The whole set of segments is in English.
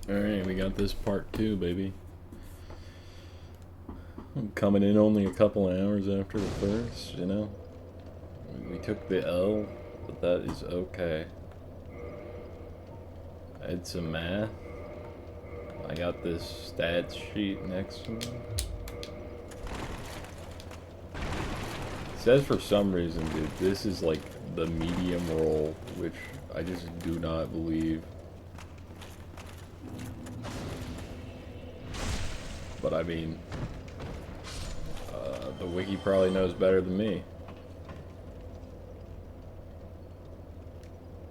Alright, we got this part 2, baby. I'm coming in only a couple hours after the first, you know? We took the L, but that is okay. I had some math. I got this stats sheet next to me. It says for some reason, dude, this is like the medium roll, which I just do not believe. But I mean, the wiki probably knows better than me.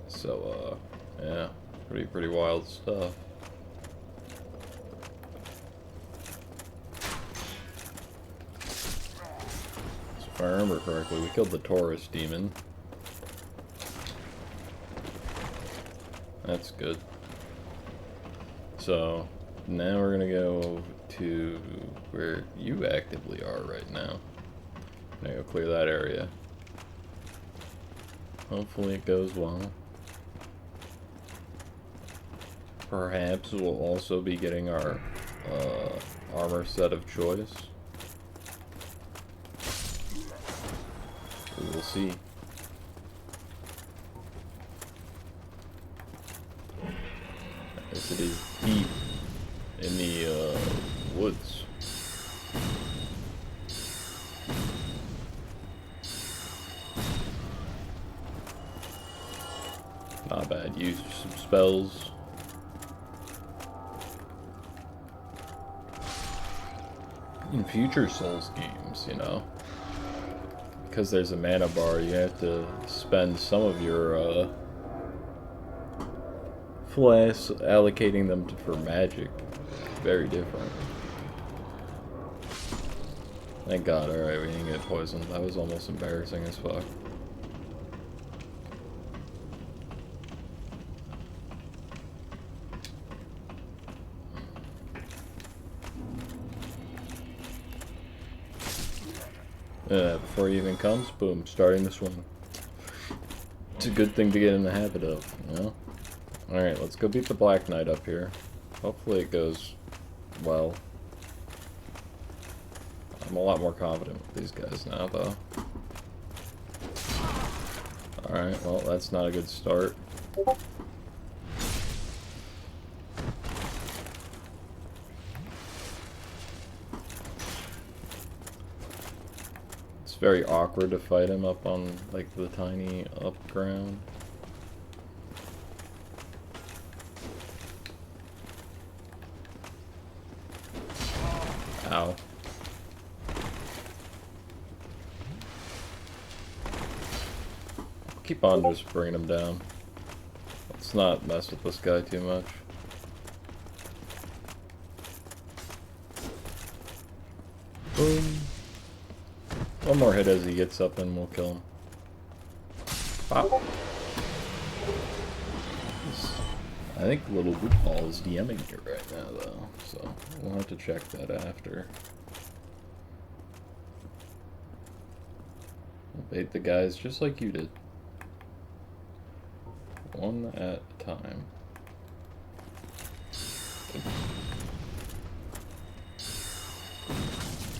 So, yeah, pretty wild stuff. So if I remember correctly, we killed the Taurus demon. That's good. So, now we're gonna go to where you actively are right now. I'm gonna go clear that area. Hopefully it goes well. Perhaps we'll also be getting our armor set of choice. We will see. Yes, it is deep in the woods. Not bad. Use some spells. In future Souls games, you know, because there's a mana bar, you have to spend some of your flasks allocating them for magic. Very different. Thank God. Alright, we didn't get poisoned. That was almost embarrassing as fuck. Before he even comes, boom, starting to swing. It's a good thing to get in the habit of, you know? Alright, let's go beat the Black Knight up here. Hopefully it goes well. I'm a lot more confident with these guys now, though. Alright, well, that's not a good start. It's very awkward to fight him up on, like, the tiny up ground. Ow. Keep on just bringing him down. Let's not mess with this guy too much. Boom. One more hit as he gets up and we'll kill him. Pop. I think Little Woodball is DMing here right now, though, so we'll have to check that after. We'll bait the guys just like you did. One at a time.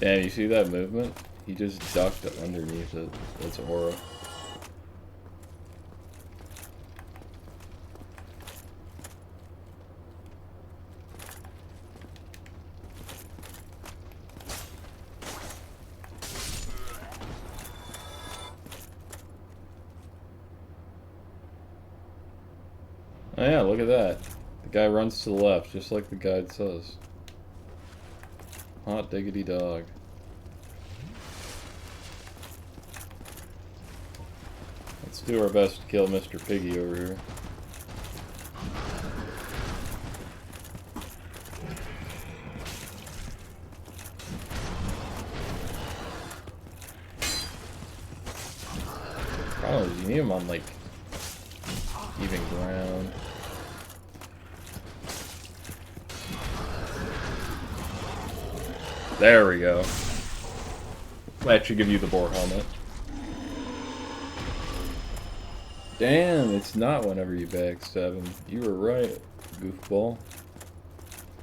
Damn, you see that movement? He just ducked underneath it. That's aura. Oh yeah, look at that. The guy runs to the left, just like the guide says. Hot diggity dog. Let's do our best to kill Mr. Piggy over here. Problem is, you need him on, like, even ground. There we go. That should give you the boar helmet. Damn, it's not whenever you backstab him. You were right, goofball.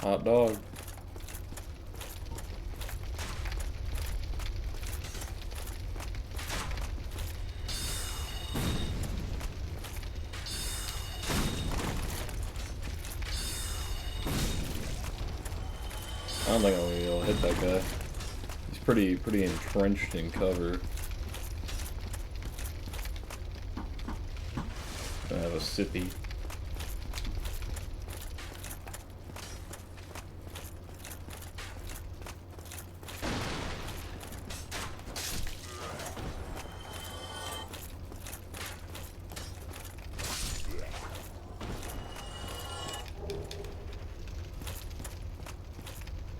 Hot dog. I don't think I'll be able to hit that guy. He's pretty entrenched in cover. I have a sippy.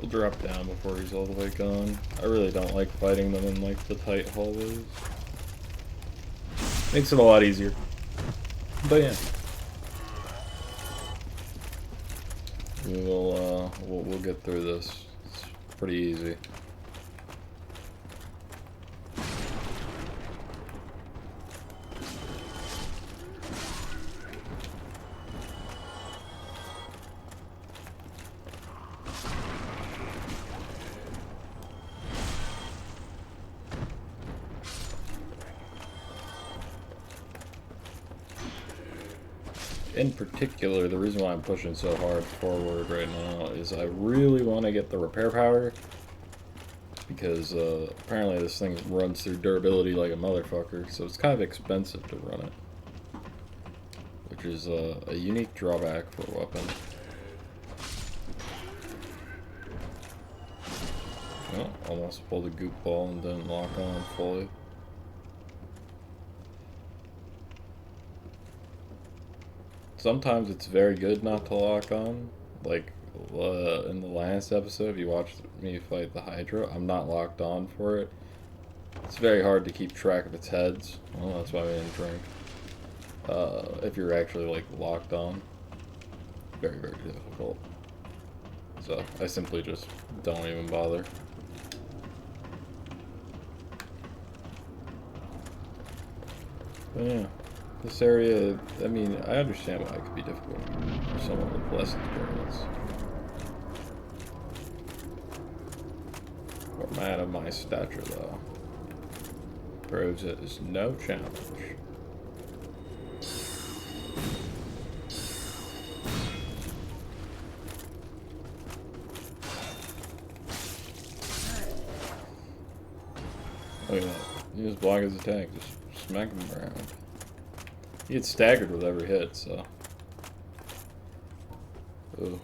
We'll drop down before he's all the way gone. I really don't like fighting them in like the tight hallways. Makes it a lot easier. But yeah. We'll get through this. It's pretty easy. In particular, the reason why I'm pushing so hard forward right now is I really want to get the repair power, because apparently this thing runs through durability like a motherfucker, so it's kind of expensive to run it, which is a unique drawback for a weapon. Oh, almost pulled a goop ball and didn't lock on fully. Sometimes it's very good not to lock on. Like in the last episode, if you watched me fight the Hydra, I'm not locked on for it. It's very hard to keep track of its heads. Well, that's why we didn't drink. If you're actually like locked on, very difficult. So I simply just don't even bother. But yeah. This area, I mean, I understand why it could be difficult for someone with less experience. For a man of my stature, though, proves it is no challenge. Look at that. You just block his attack, just smack him around. He gets staggered with every hit, so. Ooh.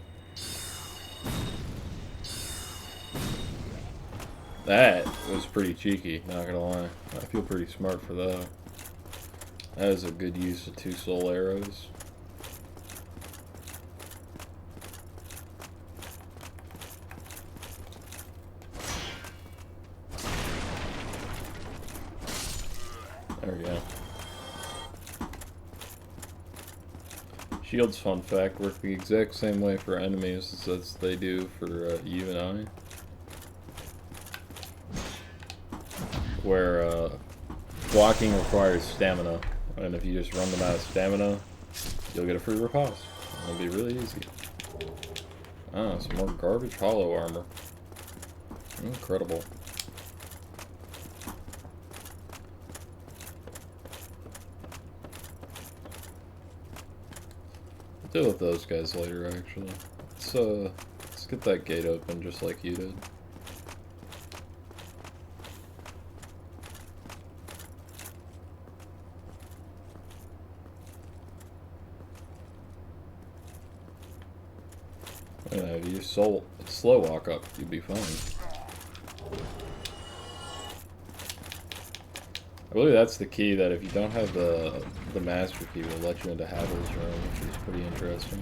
That was pretty cheeky, not gonna lie. I feel pretty smart for that. That is a good use of 2 soul arrows. There we go. Shields, fun fact, work the exact same way for enemies as they do for you and I. Where blocking requires stamina, and if you just run them out of stamina, you'll get a free riposte. It'll be really easy. Ah, some more garbage hollow armor. Incredible. Deal with those guys later, actually. Let's get that gate open just like you did. If you slow walk up, you'd be fine. I believe that's the key, that if you don't have the master key, will let you into Havel's room, which is pretty interesting.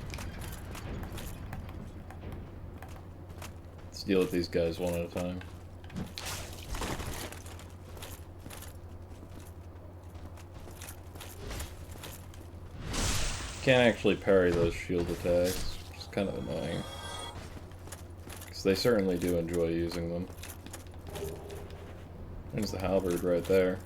Let's deal with these guys one at a time. Can't actually parry those shield attacks, which is kind of annoying. Because they certainly do enjoy using them. There's the halberd right there.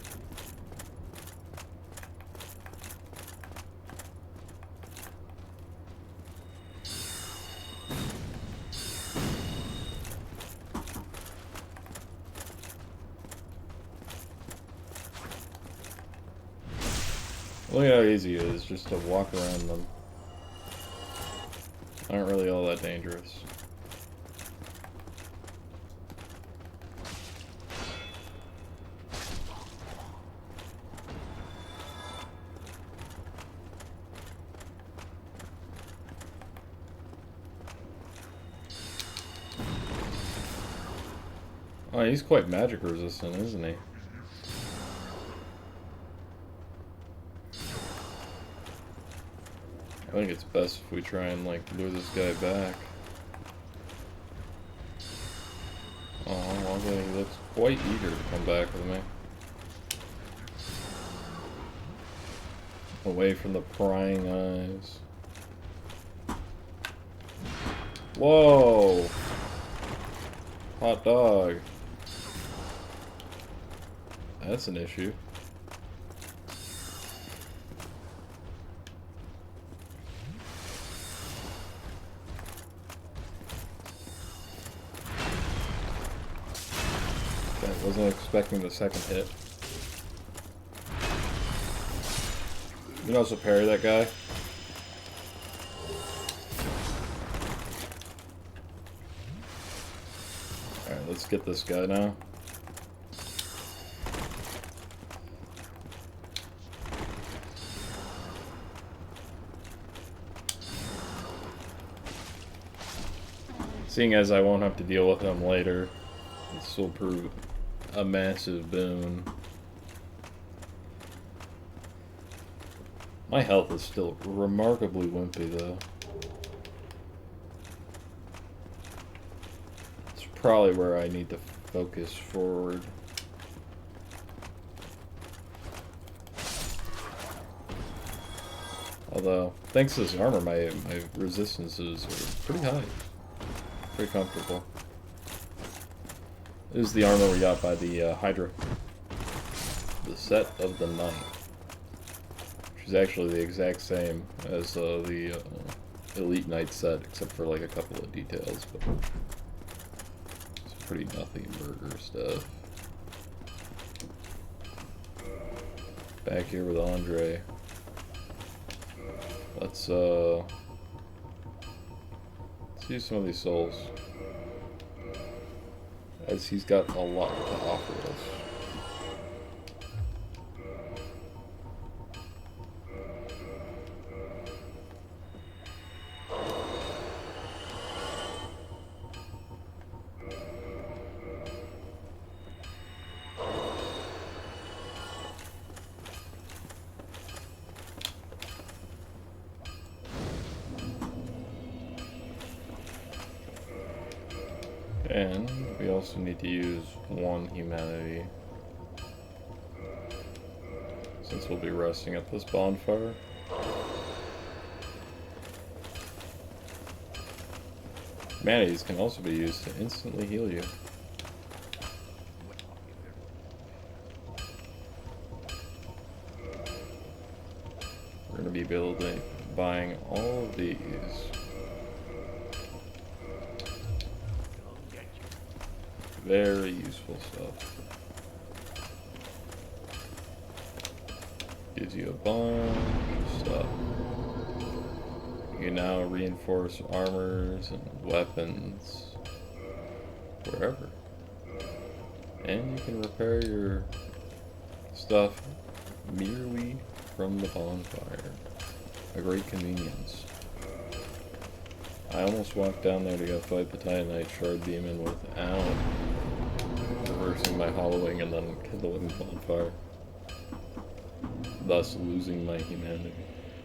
Look at how easy it is just to walk around them. Aren't really all that dangerous. Oh, he's quite magic resistant, isn't he? I think it's best if we try and, like, lure this guy back. Oh, although he looks quite eager to come back with me. Away from the prying eyes. Whoa! Hot dog. That's an issue. I wasn't expecting the second hit. You can also parry that guy. Alright, let's get this guy now. Seeing as I won't have to deal with him later, this will prove a massive boon. My health is still remarkably wimpy, though. It's probably where I need to focus forward. Although, thanks to this armor, my resistances are pretty high. Pretty comfortable. This is the armor we got by the Hydra. The set of the night. Which is actually the exact same as the Elite Knight set, except for like a couple of details. But it's pretty nothing burger stuff. Back here with Andre. Let's use some of these souls, as he's got a lot to offer us. And we also need to use one humanity, since we'll be resting at this bonfire. Humanities can also be used to instantly heal you. We're going to be buying all of these. Very useful stuff. Gives you a bunch of stuff. You can now reinforce armors and weapons wherever. And you can repair your stuff merely from the bonfire. A great convenience. I almost walked down there to go fight the Titanite Shard Demon without reversing my hollowing and then kindling the bonfire, thus losing my humanity.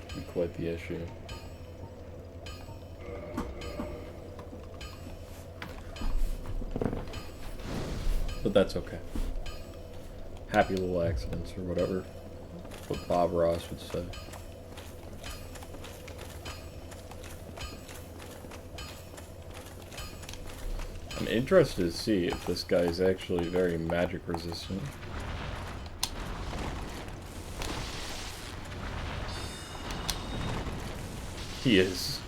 It'd be quite the issue. But that's okay. Happy little accidents, or whatever what Bob Ross would say. I'm interested to see if this guy is actually very magic resistant. He is.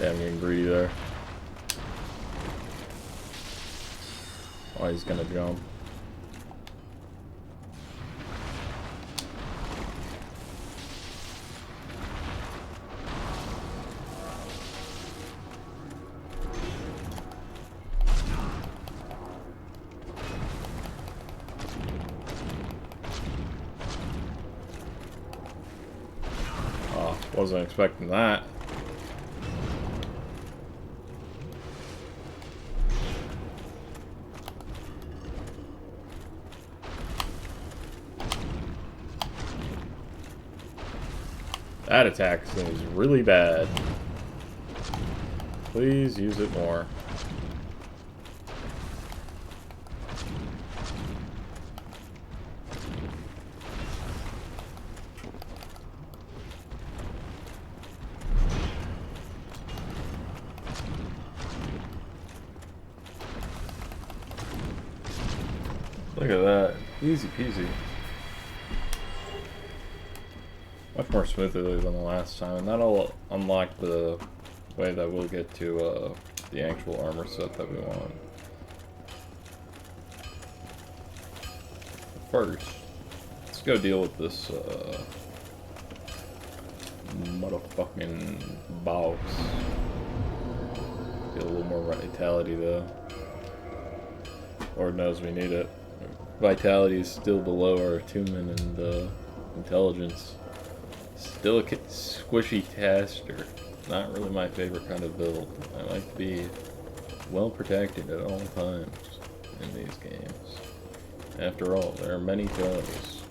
Yeah, I'm getting greedy there. Oh, he's gonna jump. Oh, wasn't expecting that. That attack seems really bad. Please use it more. Look at that. Easy peasy. Much more smoothly than the last time, and that'll unlock the way that we'll get to the actual armor set that we want. First, let's go deal with this motherfucking boss. Get a little more vitality though. Lord knows we need it. Vitality is still below our attunement and intelligence. Still a squishy caster. Not really my favorite kind of build. I like to be well protected at all times in these games. After all, there are many foes.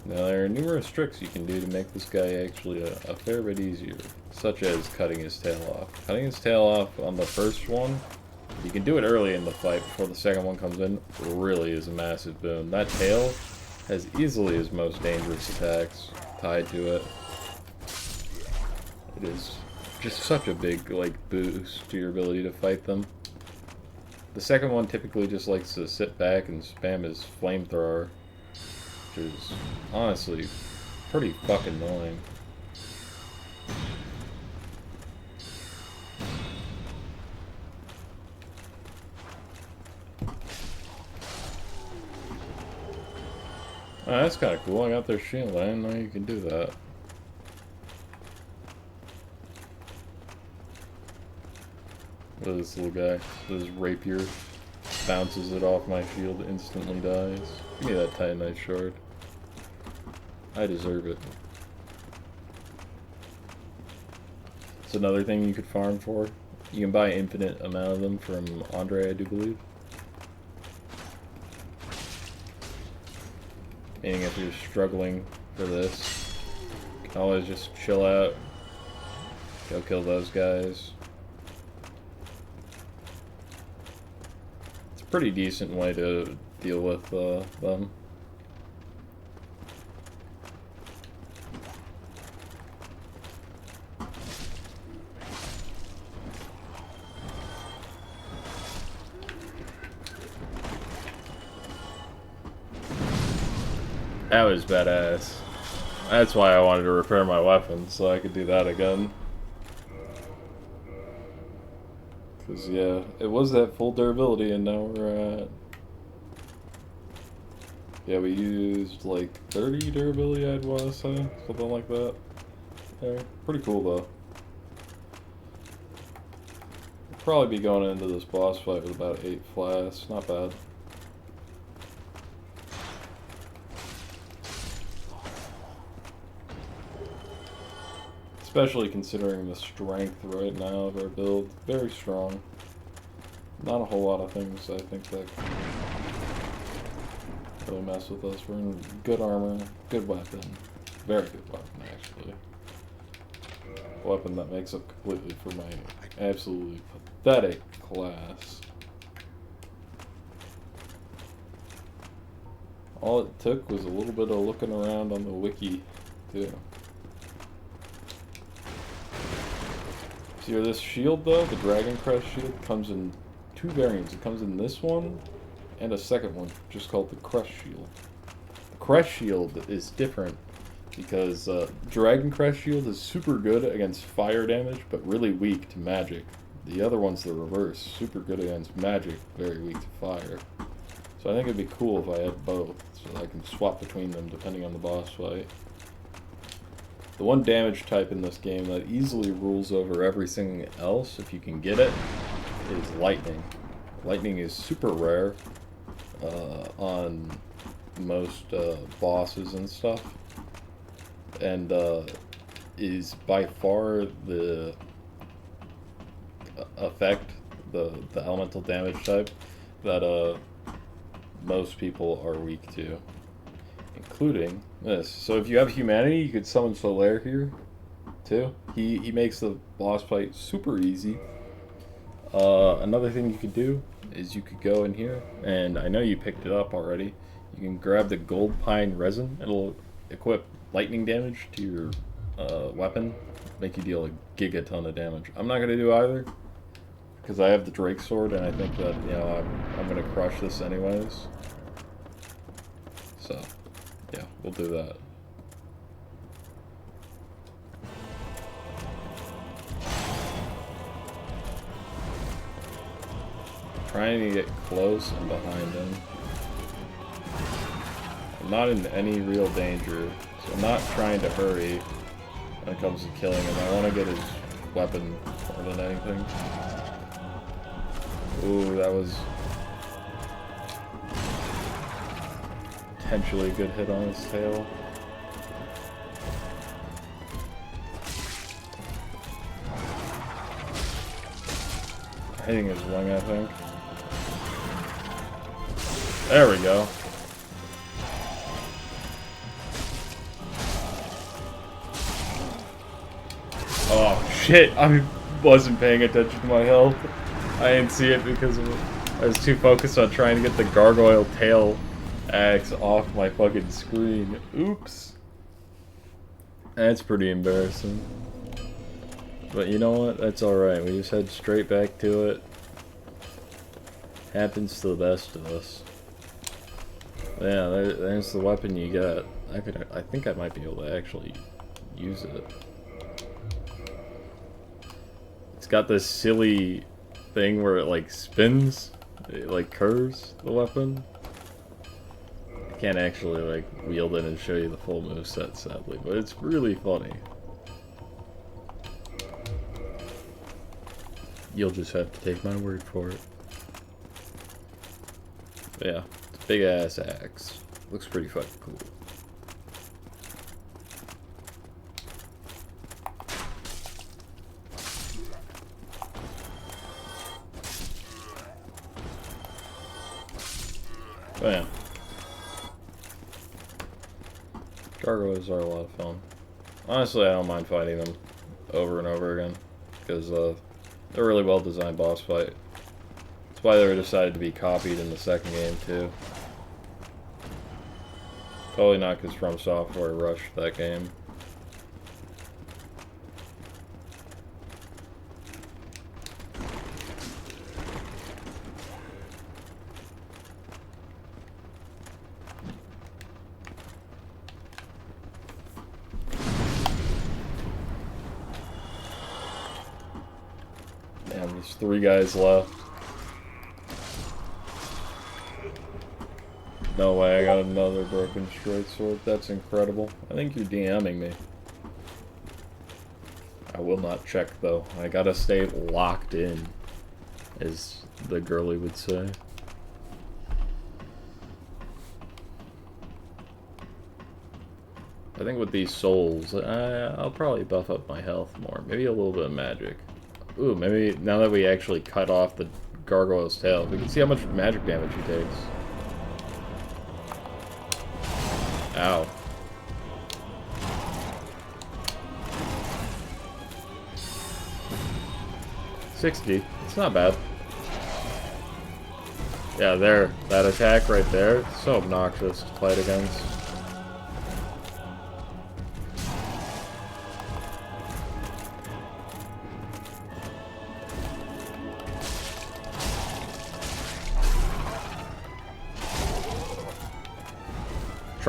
Now there are numerous tricks you can do to make this guy actually a fair bit easier, such as cutting his tail off. Cutting his tail off on the first one, you can do it early in the fight before the second one comes in, really is a massive boon. That tail has easily his most dangerous attacks tied to it. It is just such a big boost to your ability to fight them. The second one typically just likes to sit back and spam his flamethrower, which is honestly pretty fucking annoying. Oh, that's kind of cool. I got their shield. I didn't know you could do that. Look at this little guy. This rapier bounces it off my shield, instantly dies. Give me that titanite shard. I deserve it. It's another thing you could farm for. You can buy an infinite amount of them from Andre, I do believe. Meaning if you're struggling for this, you can always just chill out, go kill those guys. It's a pretty decent way to deal with them. That was badass. That's why I wanted to repair my weapon, so I could do that again. Because, yeah, it was that full durability, and now we're at... Yeah, we used, like, 30 durability, I'd want to say. Something like that. Yeah, pretty cool, though. We'll probably be going into this boss fight with about 8 flasks. Not bad. Especially considering the strength right now of our build. Very strong. Not a whole lot of things I think that can really mess with us. We're in good armor, good weapon. Very good weapon, actually. A weapon that makes up completely for my absolutely pathetic class. All it took was a little bit of looking around on the wiki, too. See, this shield though, the Dragon Crest shield, comes in 2 variants. It comes in this one and a second one, just called the Crest Shield. The Crest Shield is different because Dragon Crest Shield is super good against fire damage, but really weak to magic. The other one's the reverse, super good against magic, very weak to fire. So I think it'd be cool if I had both, so I can swap between them depending on the boss fight. The one damage type in this game that easily rules over everything else, if you can get it, is lightning. Lightning is super rare on most bosses and stuff, and is by far the effect, the elemental damage type that most people are weak to, including this. So if you have humanity, you could summon Solaire here too. He makes the boss fight super easy. Another thing you could do is you could go in here, and I know you picked it up already. You can grab the gold pine resin. It'll equip lightning damage to your weapon, make you deal a gigaton of damage. I'm not gonna do either because I have the Drake sword, and I think that, you know, I'm gonna crush this anyways. So yeah, we'll do that. Trying to get close and behind him. I'm not in any real danger, so I'm not trying to hurry when it comes to killing him. I want to get his weapon more than anything. Ooh, that was potentially a good hit on his tail. Hitting his wing, I think. There we go. Oh shit, I wasn't paying attention to my health. I didn't see it because I was too focused on trying to get the gargoyle tail axe off my fucking screen. Oops. That's pretty embarrassing. But you know what? That's alright. We just head straight back to it. Happens to the best of us. Yeah, there's the weapon you got. I think I might be able to actually use it. It's got this silly thing where it like spins, it like curves the weapon. I can't actually like wield it and show you the full moveset, sadly, but it's really funny. You'll just have to take my word for it. But yeah, it's a big ass axe. Looks pretty fucking cool. But yeah. Gargoyles are a lot of fun. Honestly, I don't mind fighting them over and over again, because they're a really well designed boss fight. That's why they were decided to be copied in the second game too. Totally not because From Software rushed that game. Damn, there's 3 guys left. No way, I got another broken straight sword. That's incredible. I think you're DMing me. I will not check though. I gotta stay locked in, as the girlie would say. I think with these souls, I'll probably buff up my health more. Maybe a little bit of magic. Ooh, maybe now that we actually cut off the gargoyle's tail, we can see how much magic damage he takes. Ow. $60. It's not bad. Yeah, there. That attack right there. So obnoxious to fight against.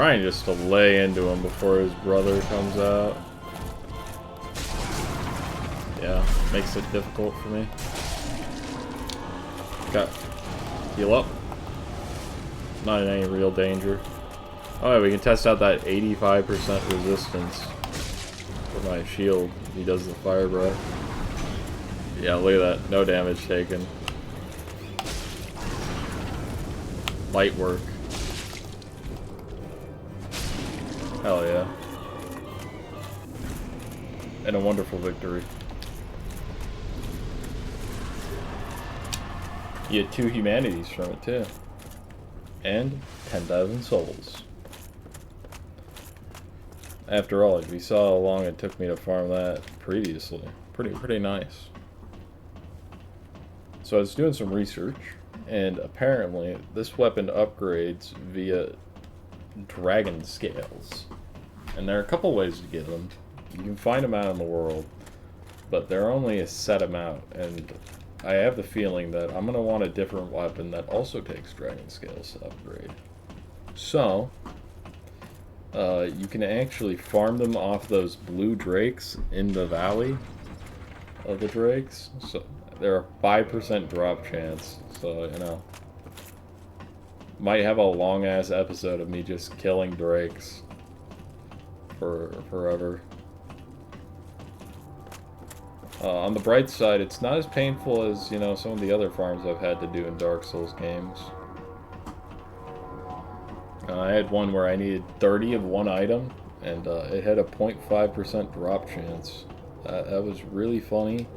trying just to lay into him before his brother comes out. Yeah, makes it difficult for me. Got heal up. Not in any real danger. Oh, yeah, we can test out that 85% resistance for my shield. He does the fire breath. Yeah, look at that. No damage taken. Light work. Hell yeah. And a wonderful victory. You get 2 humanities from it too. And 10,000 souls. After all, we saw how long it took me to farm that previously. Pretty nice. So I was doing some research, and apparently this weapon upgrades via dragon scales. And there are a couple ways to get them. You can find them out in the world, but they're only a set amount, and I have the feeling that I'm going to want a different weapon that also takes dragon scales to upgrade. So, you can actually farm them off those blue drakes in the valley of the drakes. So they're a 5% drop chance, so, you know, might have a long-ass episode of me just killing drakes for forever. On the bright side, it's not as painful as, you know, some of the other farms I've had to do in Dark Souls games. I had one where I needed 30 of one item, and it had a 0.5% drop chance. That was really funny,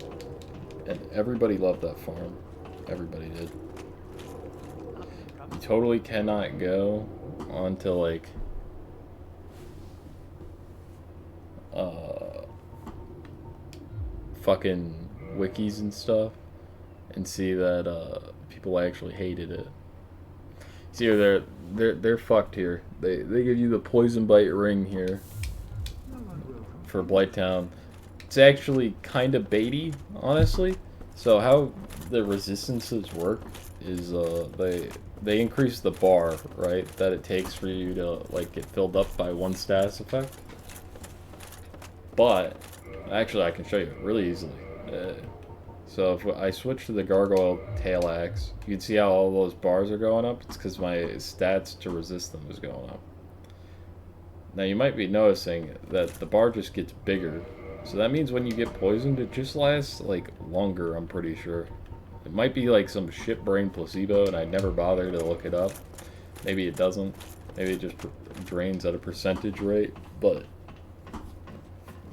and everybody loved that farm. Everybody did. You totally cannot go onto, like, fucking wikis and stuff and see that people actually hated it. See, they're fucked here. They give you the poison bite ring here for Blighttown. It's actually kind of baity, honestly. So how the resistances work is they increase the bar, right, that it takes for you to, like, get filled up by one status effect. But actually, I can show you really easily. So if I switch to the Gargoyle Tail Axe, you can see how all those bars are going up. It's because my stats to resist them is going up. Now you might be noticing that the bar just gets bigger. So that means when you get poisoned, it just lasts, like, longer, I'm pretty sure. It might be like some shit brain placebo, and I never bother to look it up. Maybe it doesn't. Maybe it just drains at a percentage rate, but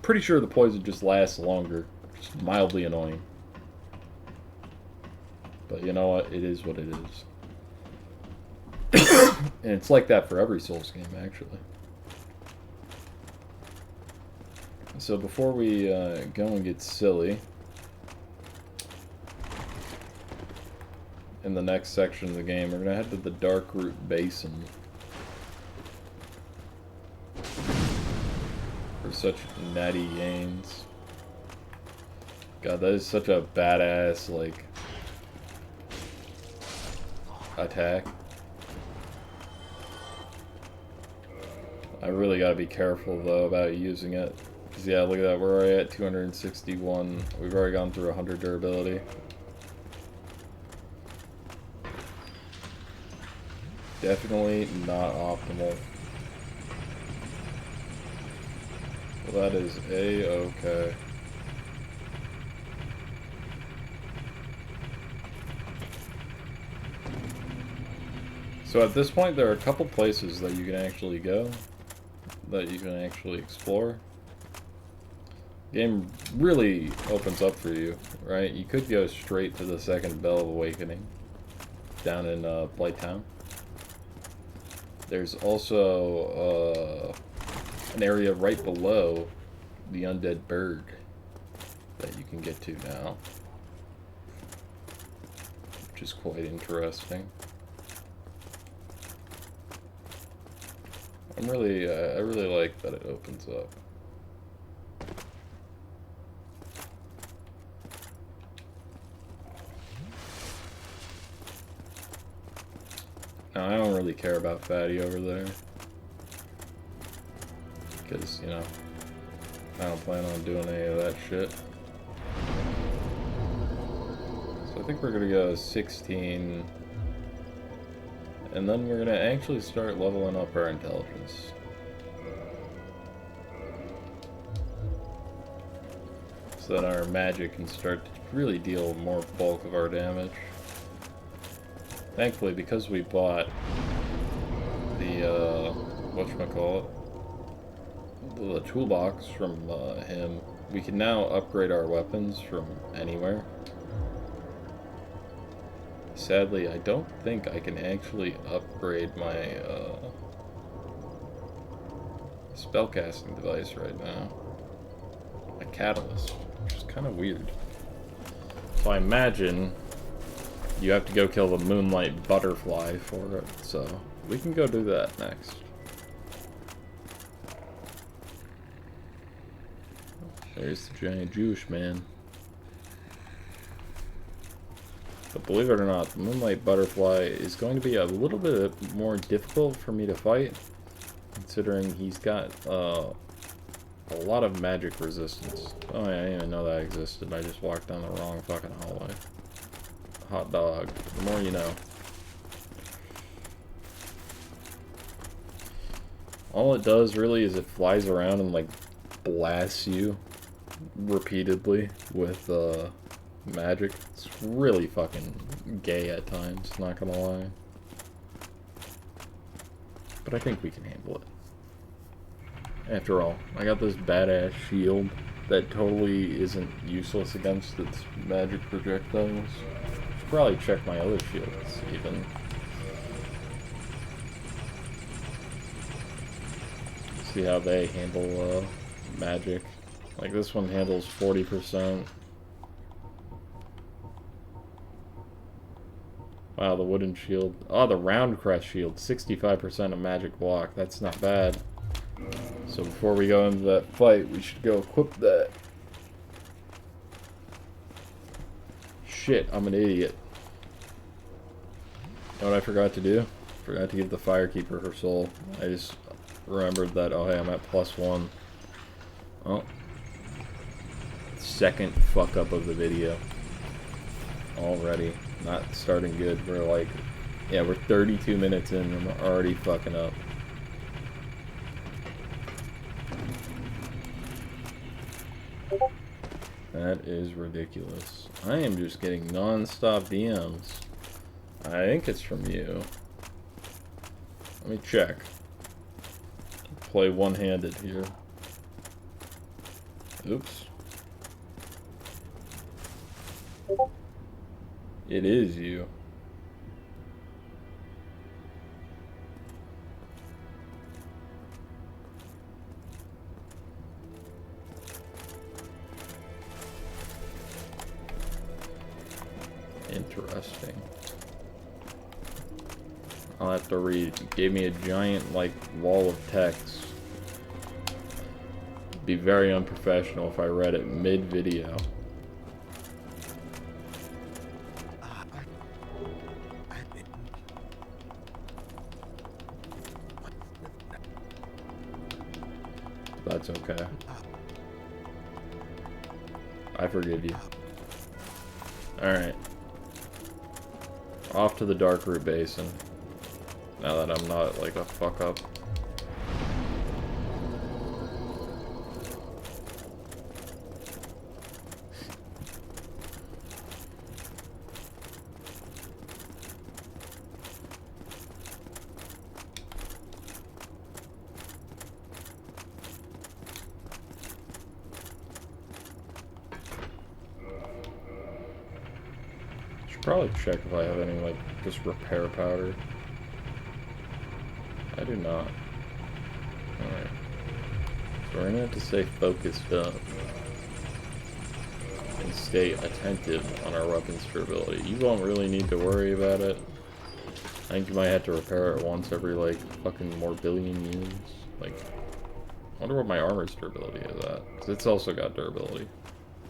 pretty sure the poison just lasts longer. It's mildly annoying. But you know what? It is what it is. And it's like that for every Souls game, actually. So before we go and get silly, in the next section of the game, we're going to head to the Darkroot Basin. For such natty gains. God, that is such a badass, like, attack. I really gotta be careful, though, about using it. Because, yeah, look at that, we're already at 261. We've already gone through 100 durability. Definitely not optimal. Well, that is A-okay. So at this point, there are a couple places that you can actually go, that you can actually explore. The game really opens up for you, right? You could go straight to the second Bell of Awakening, down in Blighttown. There's also an area right below the Undead Bird that you can get to now, which is quite interesting. I really like that it opens up. Now, I don't really care about Fatty over there. because, you know, I don't plan on doing any of that shit. So I think we're gonna go 16, and then we're gonna actually start leveling up our intelligence. So that our magic can start to really deal more bulk of our damage. Thankfully, because we bought the, whatchamacallit, the toolbox from him, we can now upgrade our weapons from anywhere. Sadly, I don't think I can actually upgrade my spellcasting device right now. My catalyst, which is kind of weird. So I imagine you have to go kill the moonlight butterfly for it, so we can go do that next. There's the giant Jewish man. But believe it or not, the moonlight butterfly is going to be a little bit more difficult for me to fight, considering he's got a lot of magic resistance. Oh yeah, I didn't even know that existed. I just walked down the wrong fucking hallway. Hot dog. The more you know. All it does really is it flies around and like blasts you repeatedly with magic. It's really fucking gay at times, not gonna lie. But I think we can handle it. After all, I got this badass shield that totally isn't useless against its magic projectiles. Should probably check my other shields, even. See how they handle magic. Like this one handles 40%. Wow, the wooden shield. Oh, the round crest shield. 65% of magic block. That's not bad. So before we go into that fight, we should go equip that. Shit, I'm an idiot. You know what I forgot to do? Forgot to give the Firekeeper her soul. I just remembered that, oh hey, I'm at +1. Oh. Second fuck up of the video. Already. Not starting good. We're like, yeah, we're 32 minutes in and we're already fucking up. That is ridiculous. I am just getting non-stop DMs. I think it's from you. Let me check. Play one-handed here. Oops. It is you. Interesting. I'll have to read. It gave me a giant, like, wall of text. It'd be very unprofessional if I read it mid-video. That's okay. I forgive you. Alright. Off to the Darkroot Basin. Now that I'm not like a fuck up. Probably check if I have any, like, just repair powder. I do not. Alright. So we're gonna have to stay focused up. And stay attentive on our weapons durability. You won't really need to worry about it. I think you might have to repair it once every, like, fucking more billion years. Like, I wonder what my armor's durability is at. Because it's also got durability.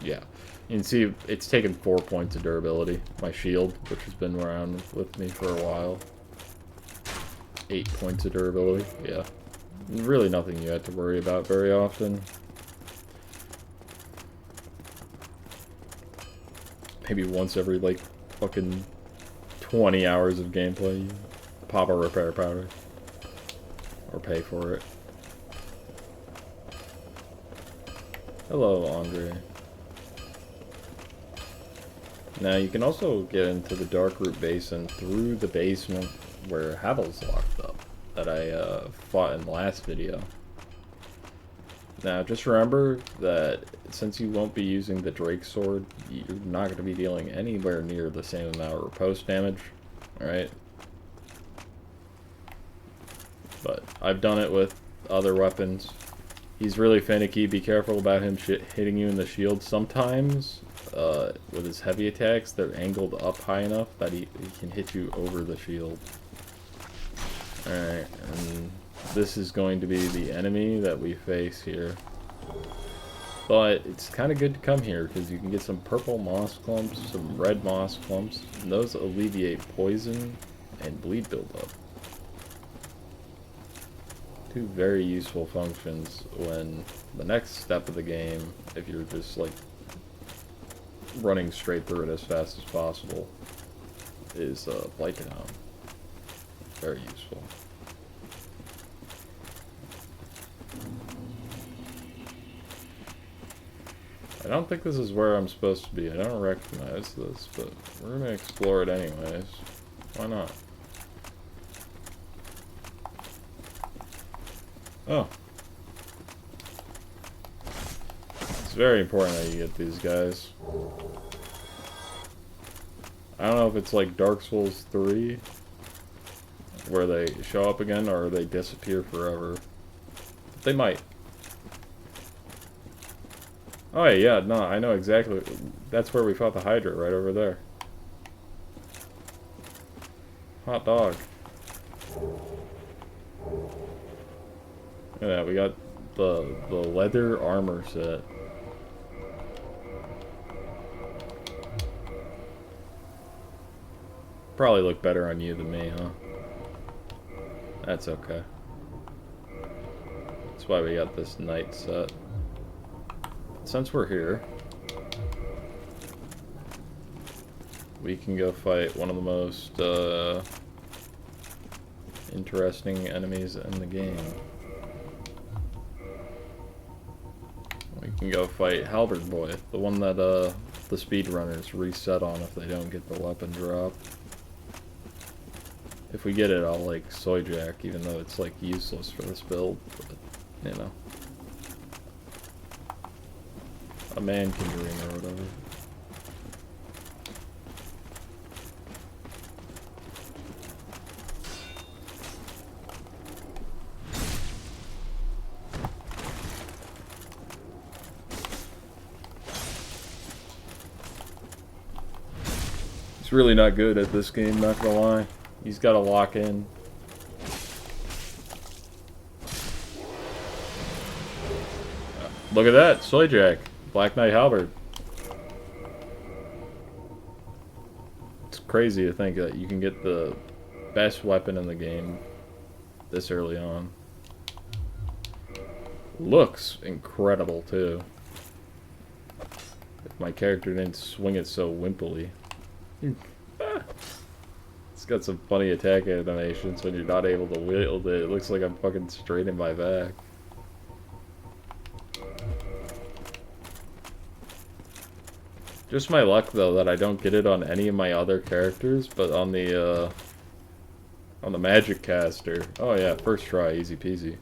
Yeah. You can see it's taken 4 points of durability. My shield, which has been around with me for a while. 8 points of durability, yeah. Really nothing you have to worry about very often. Maybe once every, like, fucking 20 hours of gameplay, you pop a repair powder. Or pay for it. Hello, Andre. Now, you can also get into the Darkroot Basin through the basement where Havel's locked up, that I fought in the last video. Now, just remember that since you won't be using the Drake Sword, you're not going to be dealing anywhere near the same amount of riposte damage, alright? But I've done it with other weapons. He's really finicky. Be careful about him hitting you in the shield. Sometimes, with his heavy attacks, they're angled up high enough that he can hit you over the shield. Alright, and this is going to be the enemy that we face here. But it's kind of good to come here because you can get some purple moss clumps, some red moss clumps, and those alleviate poison and bleed buildup. Two very useful functions when the next step of the game, if you're just like running straight through it as fast as possible, is Blight Down. Very useful. I don't think this is where I'm supposed to be. I don't recognize this, but we're gonna explore it anyways. Why not? Oh. It's very important that you get these guys. I don't know if it's like Dark Souls 3, where they show up again, or they disappear forever. But they might. Oh yeah, no, I know exactly. That's where we fought the Hydra, right over there. Hot dog. Look at that, we got the leather armor set. Probably look better on you than me, huh? That's okay. That's why we got this knight set. Since we're here, we can go fight one of the most interesting enemies in the game. We can go fight Halberd Boy, the one that the speedrunners reset on if they don't get the weapon drop. If we get it, I'll like soy jack, even though it's like useless for this build, but you know. A man can dream or whatever. He's really not good at this game, not gonna lie. He's gotta lock in. Look at that, soy jack. Black Knight Halberd. It's crazy to think that you can get the best weapon in the game this early on. Looks incredible too. If my character didn't swing it so wimpily. It's got some funny attack animations when you're not able to wield it. It looks like I'm fucking straining my back. Just my luck, though, that I don't get it on any of my other characters, but on the Magic Caster. Oh yeah, first try, easy peasy.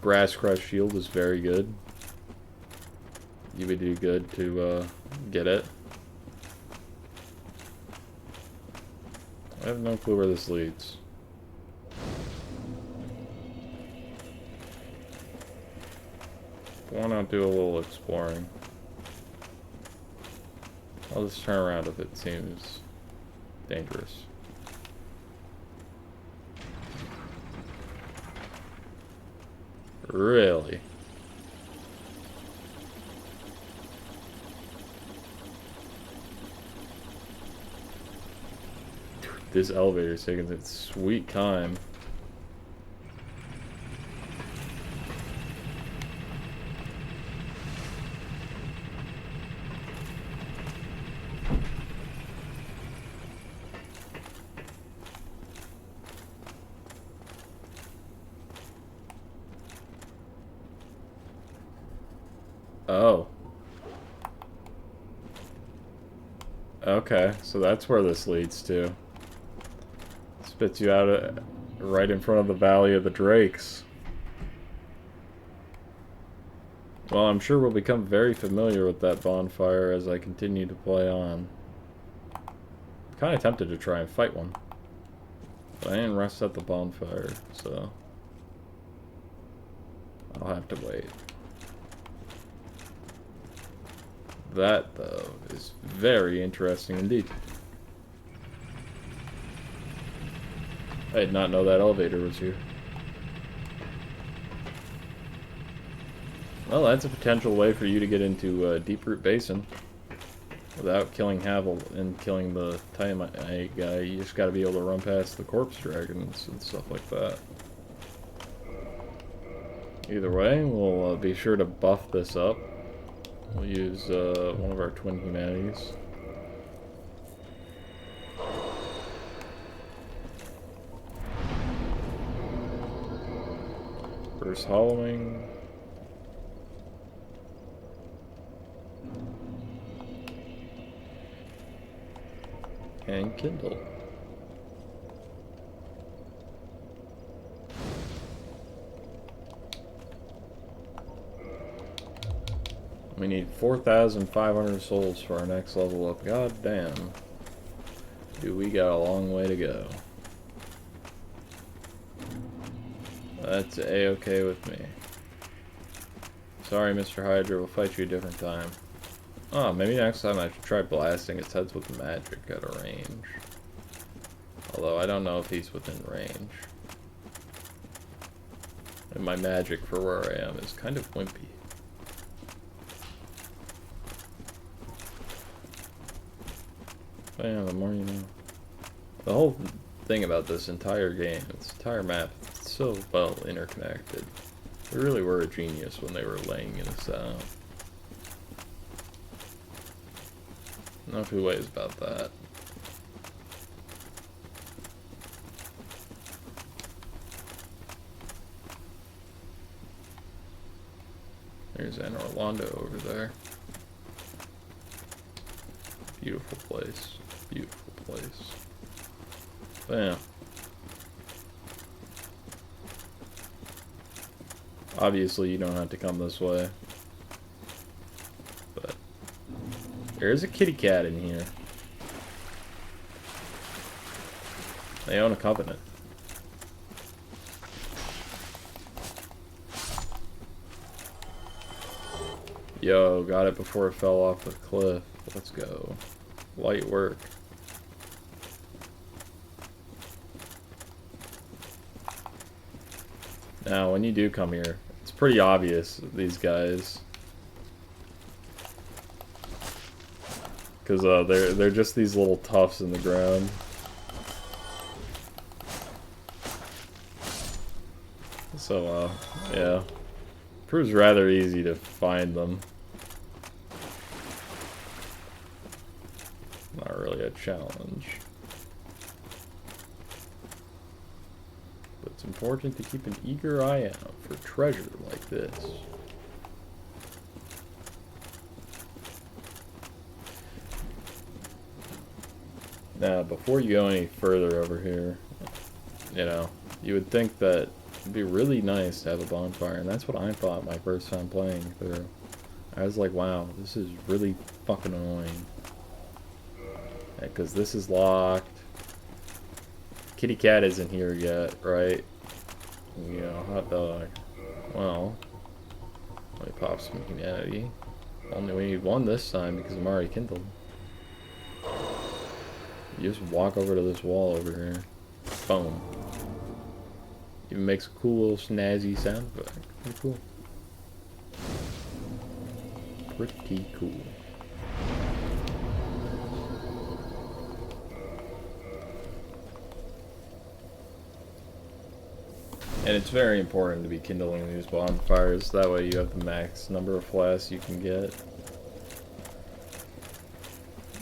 Grass Crush Shield is very good. You would do good to get it. I have no clue where this leads. Why not do a little exploring? I'll just turn around if it seems dangerous. Really? Dude, this elevator is taking its sweet time. Oh. Okay, so that's where this leads to. Spits you out right in front of the Valley of the Drakes. Well, I'm sure we'll become very familiar with that bonfire as I continue to play on. I'm kind of tempted to try and fight one. But I didn't rest at the bonfire, so I'll have to wait. That, though, is very interesting indeed. I did not know that elevator was here. Well, that's a potential way for you to get into Deep Root Basin without killing Havel and killing the Tiamite guy. You just gotta be able to run past the corpse dragons and stuff like that. Either way, we'll be sure to buff this up. We'll use one of our twin humanities. First hollowing. And kindle. We need 4,500 souls for our next level up. God damn. Dude, we got a long way to go. That's a-okay with me. Sorry, Mr. Hydra, we'll fight you a different time. Oh, maybe next time I should try blasting his heads with magic at a range. Although I don't know if he's within range. And my magic for where I am is kind of wimpy. But yeah, the more you know. The whole thing about this entire game, this entire map, it's so well interconnected. They really were a genius when they were laying this out. No two ways about that. There's an Orlando over there. Beautiful place. Beautiful place. Bam. Obviously, you don't have to come this way. But there is a kitty cat in here. They own a covenant. Yo, got it before it fell off the cliff. Let's go. Light work. Now, when you do come here, it's pretty obvious, these guys. Because they're just these little tufts in the ground. So, yeah. Proves rather easy to find them. Not really a challenge. But it's important to keep an eager eye out for treasure like this. Now, before you go any further over here, you know, you would think that it'd be really nice to have a bonfire, and that's what I thought my first time playing through. I was like, wow, this is really fucking annoying. Because this is locked. Kitty cat isn't here yet, right? You know, hot dog. Well, let me pop some humanity. Only we need one this time because I'm already kindled. You just walk over to this wall over here. Boom. Even makes a cool little snazzy sound effect. Pretty cool. Pretty cool. And it's very important to be kindling these bonfires. That way you have the max number of flasks you can get.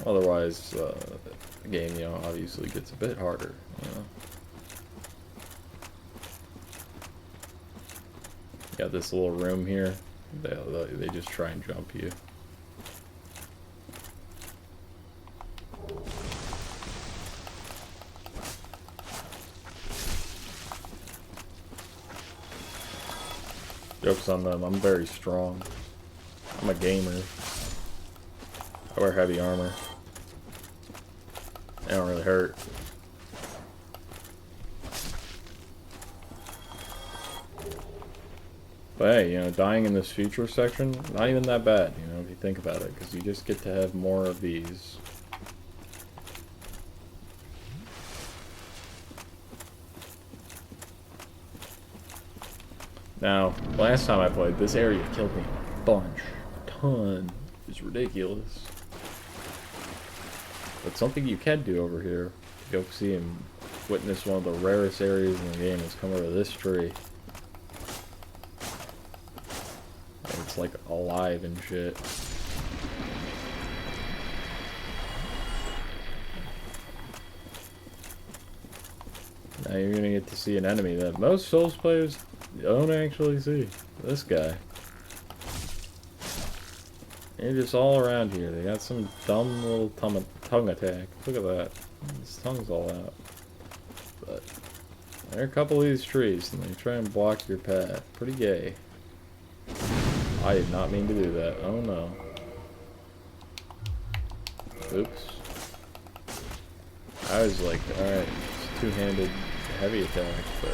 Otherwise, the game, you know, obviously gets a bit harder, you know. Got this little room here. They just try and jump you. Joke's on them, I'm very strong. I'm a gamer. I wear heavy armor. They don't really hurt. But hey, you know, dying in this future section, not even that bad, you know, if you think about it, because you just get to have more of these. Now, last time I played, this area killed me a bunch. A ton. It's ridiculous. But something you can do over here, go see and witness one of the rarest areas in the game, is come over to this tree. And it's like alive and shit. Now you're gonna get to see an enemy that most Souls players don't actually see. This guy. They're just all around here. They got some dumb little tongue attack. Look at that. His tongue's all out. But there are a couple of these trees, and they try and block your path. Pretty gay. I did not mean to do that. Oh no. Oops. I was like, alright, it's two-handed heavy attack, but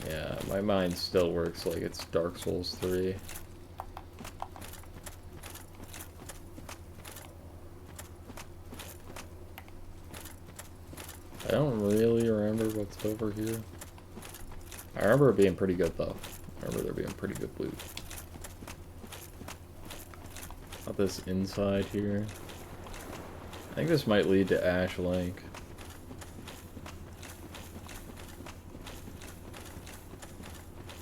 yeah, my mind still works like it's Dark Souls 3. I don't really remember what's over here. I remember it being pretty good though. I remember there being pretty good loot. Not this inside here. I think this might lead to Ash Lake.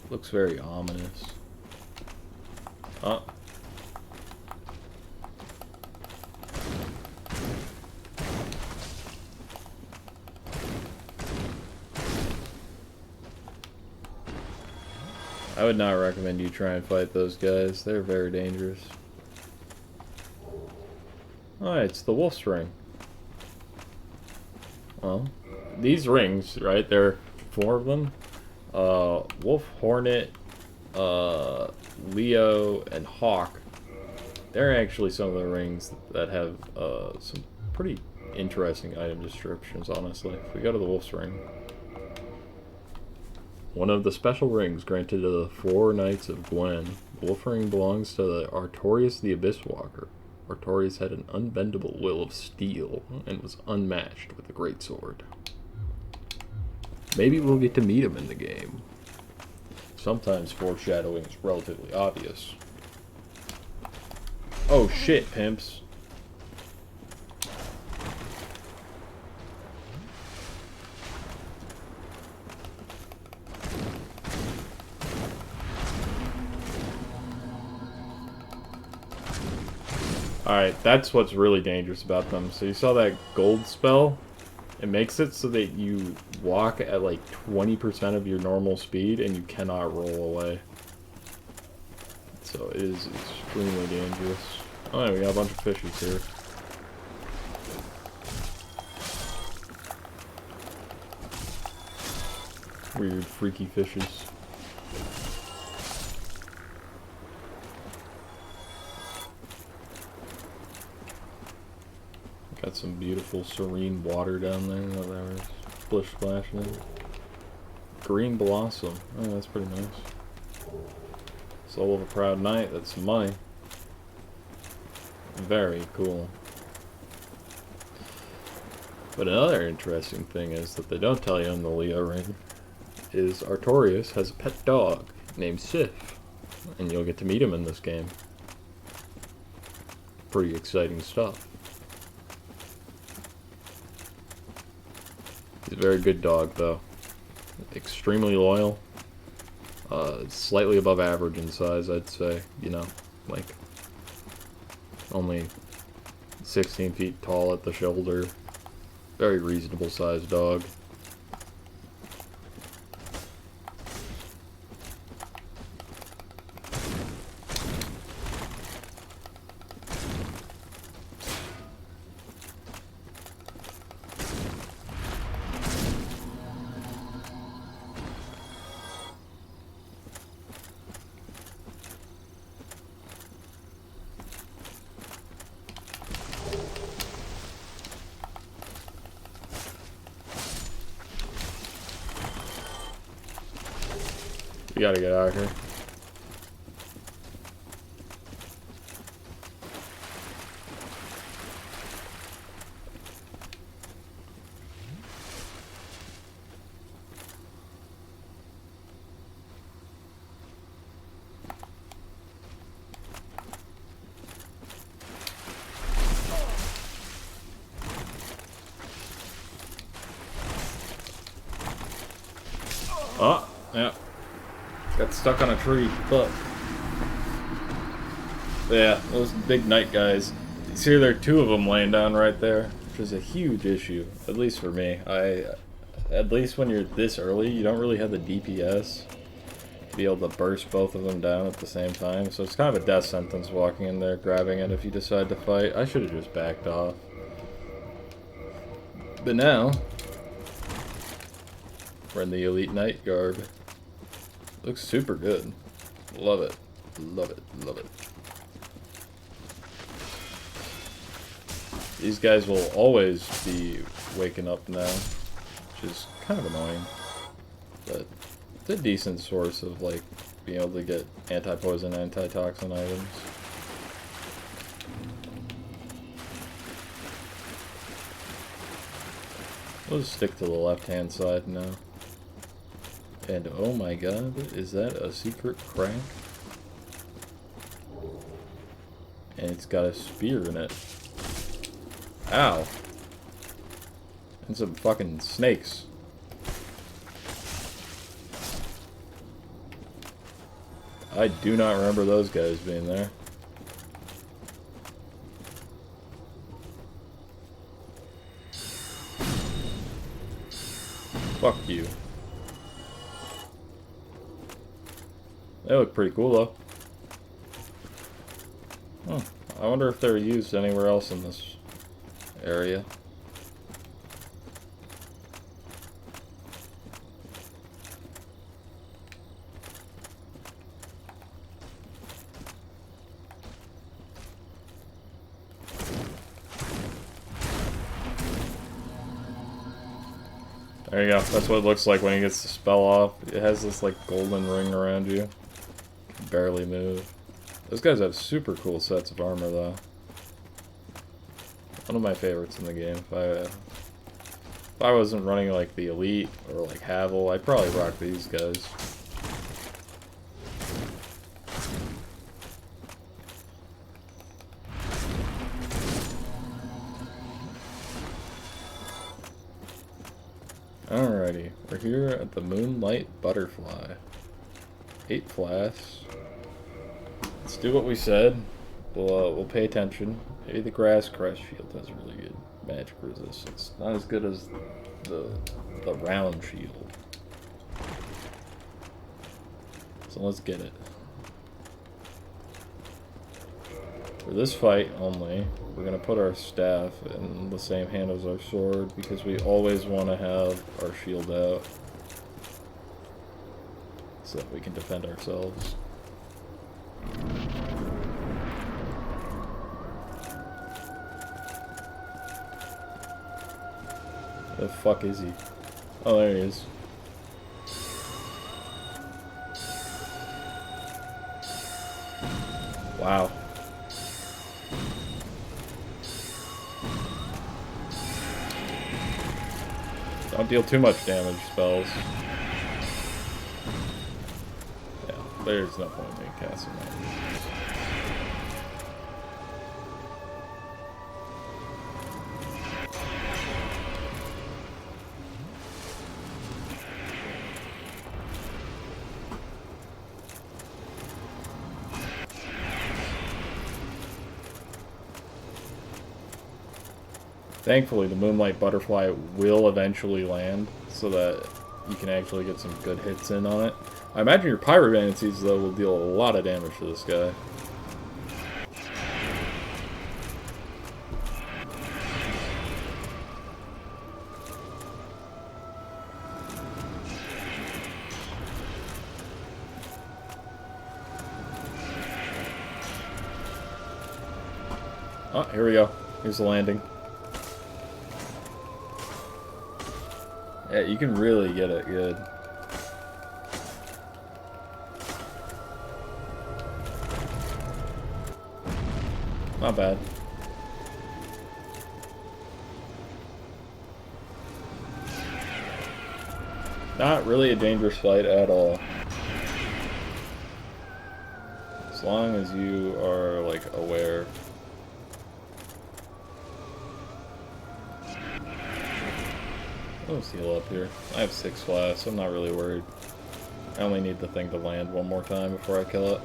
Looks very ominous. Oh. I would not recommend you try and fight those guys. They're very dangerous. Alright, it's the Wolf's Ring. Well, these rings, right, there are 4 of them. Wolf, Hornet, Leo, and Hawk. They're actually some of the rings that have some pretty interesting item descriptions, honestly. If we go to the Wolf's Ring. One of the special rings granted to the 4 Knights of Gwen. Wolf Ring belongs to the Artorias the Abyss Walker. Artorias had an unbendable will of steel and was unmatched with a great sword. Maybe we'll get to meet him in the game. Sometimes foreshadowing is relatively obvious. Oh shit, pimps. Alright, that's what's really dangerous about them. So you saw that gold spell? It makes it so that you walk at like 20% of your normal speed and you cannot roll away. So it is extremely dangerous. Oh, we got a bunch of fishes here. Weird, freaky fishes. Got some beautiful serene water down there that there was splish splashing in. Green blossom. Oh, that's pretty nice. Soul of a proud knight. That's some money. Very cool. But another interesting thing is that they don't tell you in the Leo ring is Artorias has a pet dog named Sif, and you'll get to meet him in this game. Pretty exciting stuff. He's a very good dog, though. Extremely loyal. Slightly above average in size, I'd say. You know, like only 16 feet tall at the shoulder. Very reasonable sized dog. gotta get out of here. Oh, yeah. Got stuck on a tree. Fuck. Yeah, those big night guys. You see there are two of them laying down right there, which is a huge issue, at least for me. At least when you're this early, you don't really have the DPS to be able to burst both of them down at the same time. So it's kind of a death sentence walking in there, grabbing it if you decide to fight. I should have just backed off. But now, we're in the Elite Knight garb. Looks super good. Love it. Love it. Love it. These guys will always be waking up now, which is kind of annoying. But it's a decent source of, like, being able to get anti-poison, anti-toxin items. We'll just stick to the left-hand side now. And oh my god, is that a secret crank? And it's got a spear in it. Ow. And some fucking snakes. I do not remember those guys being there. Fuck you. They look pretty cool though. Oh, I wonder if they're used anywhere else in this area. There you go. That's what it looks like when he gets the spell off. It has this like golden ring around you. Can barely move. Those guys have super cool sets of armor though. One of my favorites in the game. If I wasn't running like the Elite or like Havel, I'd probably rock these guys. Alrighty, we're here at the Moonlight Butterfly. 8 flasks. Let's do what we said. We'll pay attention. Maybe the Grass Crest shield has really good magic resistance. Not as good as the round shield. So let's get it. For this fight only, we're going to put our staff in the same hand as our sword because we always want to have our shield out so that we can defend ourselves. Where the fuck is he? Oh, there he is. Wow. Don't deal too much damage, spells. Yeah, there's no point in casting that. Thankfully, the Moonlight Butterfly will eventually land, so that you can actually get some good hits in on it. I imagine your Pyrovanities, though, will deal a lot of damage to this guy. Oh, here we go. Here's the landing. Yeah, you can really get it good. Not bad. Not really a dangerous fight at all. As long as you are, like, aware. Let's heal up here. I have 6 flasks, so I'm not really worried. I only need the thing to land one more time before I kill it.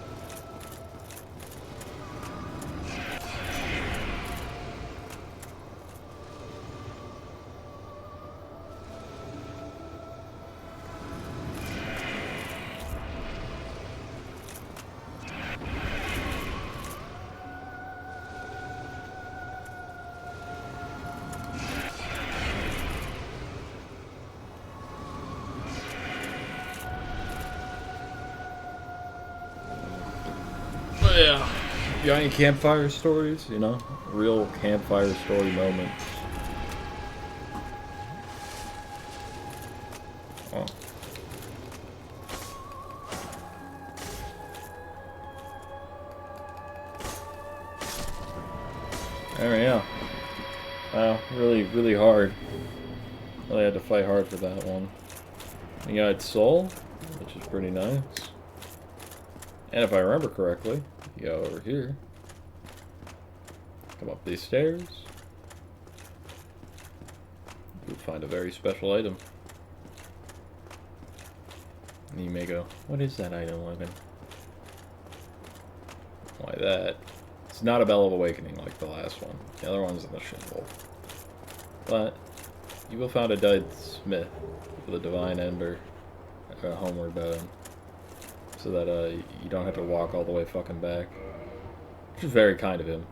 Yeah. You got any campfire stories, you know? Real campfire story moments. Oh. Alright, yeah. Wow, really hard. Really had to fight hard for that one. You got soul, which is pretty nice. And if I remember correctly, you go over here. Come up these stairs. You'll find a very special item. And you may go, what is that item, Logan? Why that? It's not a Bell of Awakening like the last one. The other one's in the shithole. But you will find a dead smith with a divine ember, a homeward bound, so that you don't have to walk all the way fucking back. Which is very kind of him.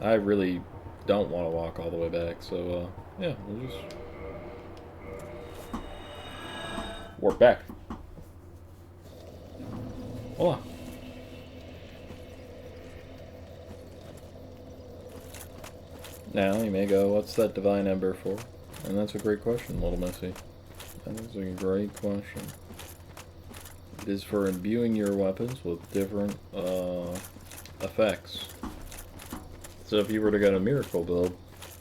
I really don't want to walk all the way back, so yeah, we'll just warp back. Hola. Now you may go, what's that divine ember for? And that's a great question, Little Missy. That is a great question. It is for imbuing your weapons with different effects. So if you were to get a miracle build,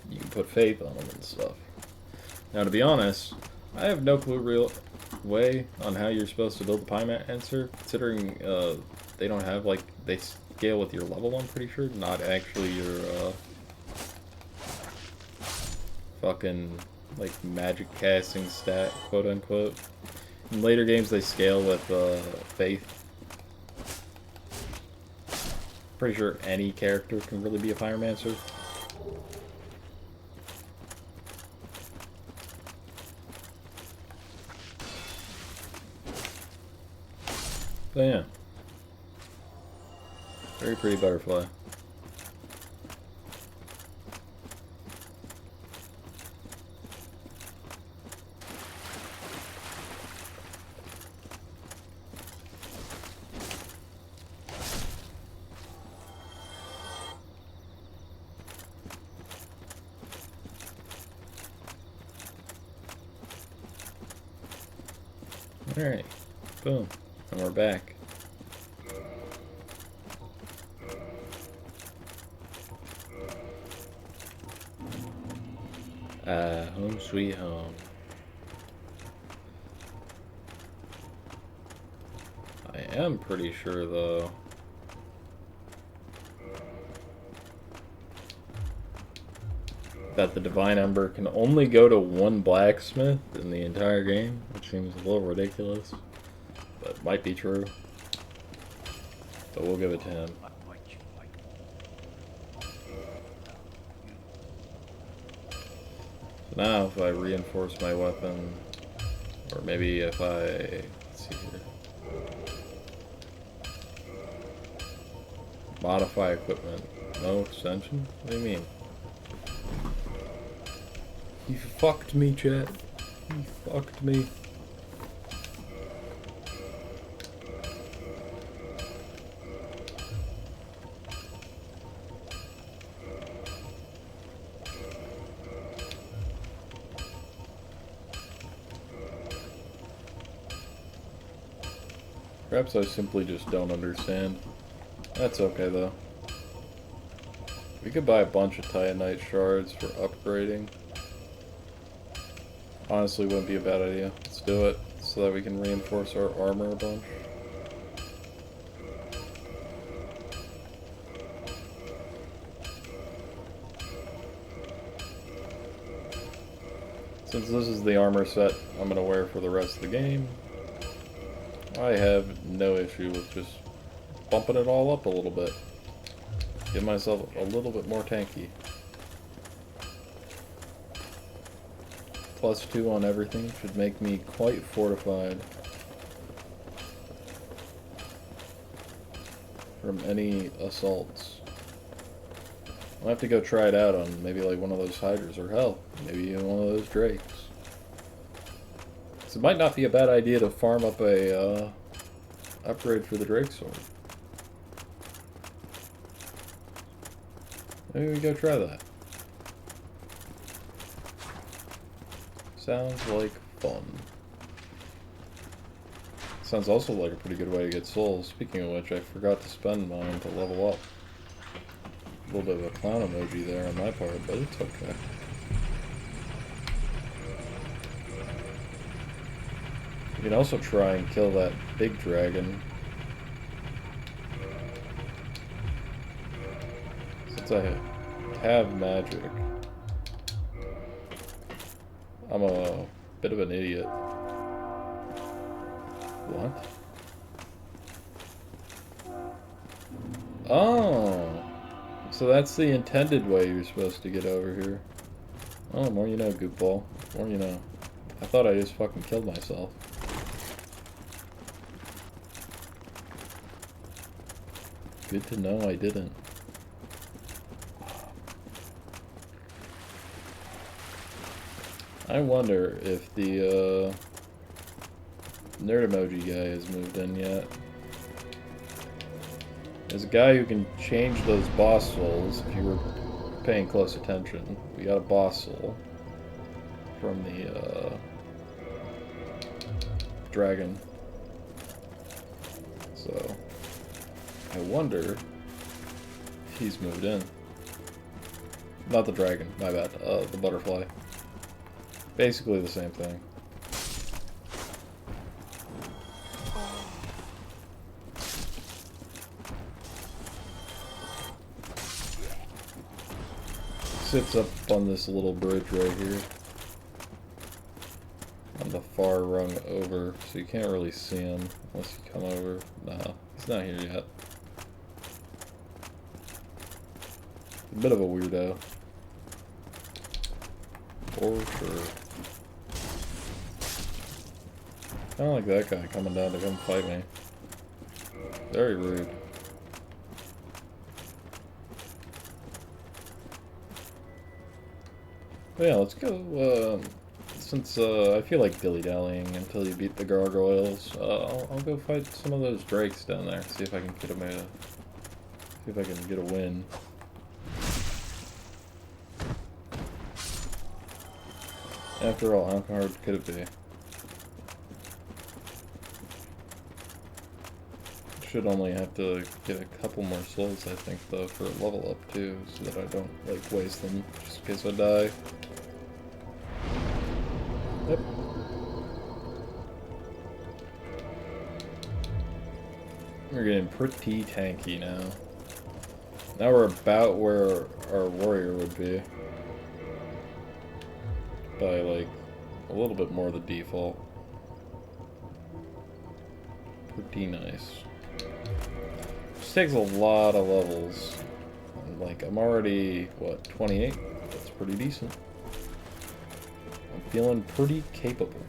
you can put faith on them and stuff. Now, to be honest, I have no clue real way on how you're supposed to build the Pymancer, considering they don't have, like, they scale with your level, I'm pretty sure, not actually your fucking, like, magic casting stat, quote unquote. In later games, they scale with faith. Pretty sure any character can really be a Pyromancer. So yeah. Very pretty butterfly. Alright, boom, and we're back. Home sweet home. I am pretty sure, though, that the Divine Ember can only go to one blacksmith in the entire game, which seems a little ridiculous, but might be true. So we'll give it to him. So now if I reinforce my weapon, or maybe if I, let's see here, modify equipment, no extension? What do you mean? You fucked me, chat. You fucked me. Perhaps I simply just don't understand. That's okay, though. We could buy a bunch of Titanite shards for upgrading. Honestly, wouldn't be a bad idea. Let's do it so that we can reinforce our armor a bunch. Since this is the armor set I'm going to wear for the rest of the game, I have no issue with just bumping it all up a little bit. Get myself a little bit more tanky. +2 on everything should make me quite fortified from any assaults. I'll have to go try it out on maybe like one of those hydras, or hell, maybe even one of those drakes. So it might not be a bad idea to farm up a upgrade for the drake sword. Maybe we go try that. Sounds like fun. Sounds also like a pretty good way to get souls. Speaking of which, I forgot to spend mine to level up. A little bit of a clown emoji there on my part, but it's okay. You can also try and kill that big dragon. Since I have magic, I'm a bit of an idiot. What? Oh! So that's the intended way you're supposed to get over here. Oh, the more you know, goopball. The more you know. I thought I just fucking killed myself. Good to know I didn't. I wonder if the nerd emoji guy has moved in yet. There's a guy who can change those boss souls if you were paying close attention. We got a boss soul from the dragon. So I wonder if he's moved in. Not the dragon, my bad. The butterfly. Basically the same thing. Sits up on this little bridge right here. On the far rung over, so you can't really see him unless you come over. Nah, he's not here yet. A bit of a weirdo. For sure. I don't like that guy coming down to come fight me. Very rude. But yeah, let's go, since I feel like dilly-dallying until you beat the gargoyles, I'll go fight some of those drakes down there, see if I can get see if I can get a win. After all, how hard could it be? Should only have to get a couple more souls, I think, though, for a level up, too, so that I don't, like, waste them, just in case I die. Yep. We're getting pretty tanky now. Now we're about where our warrior would be. By, like, a little bit more the default. Pretty nice. This takes a lot of levels. And, like, I'm already, what, 28? That's pretty decent. I'm feeling pretty capable.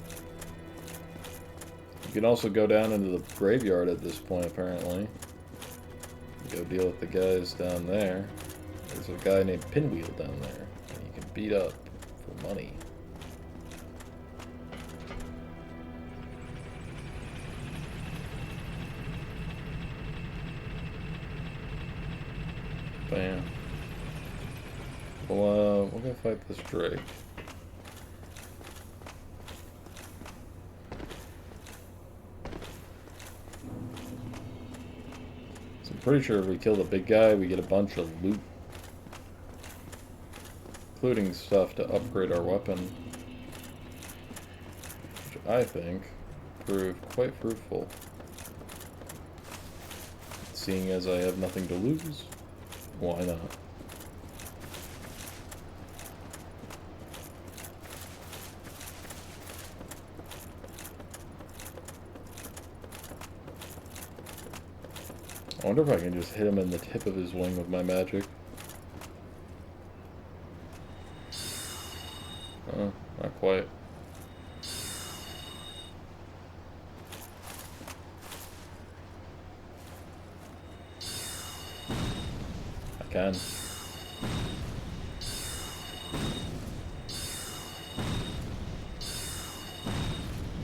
You can also go down into the graveyard at this point, apparently. Go deal with the guys down there. There's a guy named Pinwheel down there that you can beat up for money. Bam. Well, we're gonna fight this drake. So I'm pretty sure if we kill the big guy, we get a bunch of loot. including stuff to upgrade our weapon, which I think proved quite fruitful. Seeing as I have nothing to lose, why not? I wonder if I can just hit him in the tip of his wing with my magic. Oh, not quite. I can.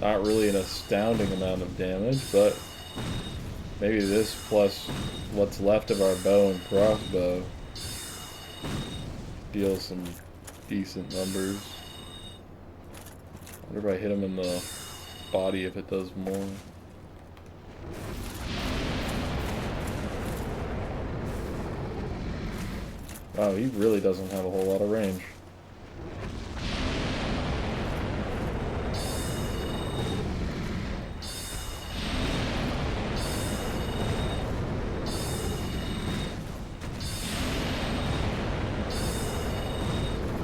Not really an astounding amount of damage, but maybe this plus what's left of our bow and crossbow deals some decent numbers. I wonder if I hit him in the body if it does more. Wow, he really doesn't have a whole lot of range.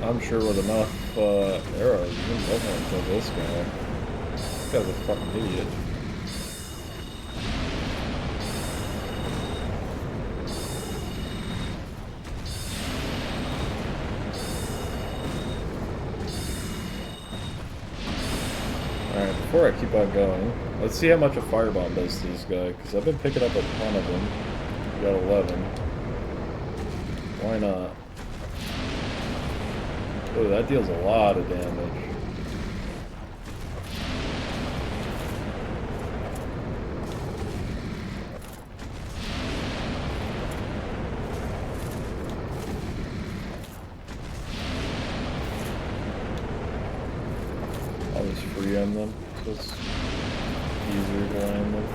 I'm sure with enough arrows, you can definitely kill this guy. This guy's a fucking idiot. Alright, before I keep on going, let's see how much a firebomb does to this guy, because I've been picking up a ton of them. We got 11. Why not? Oh, that deals a lot of damage. I'll just free end them, so it's easier to land them.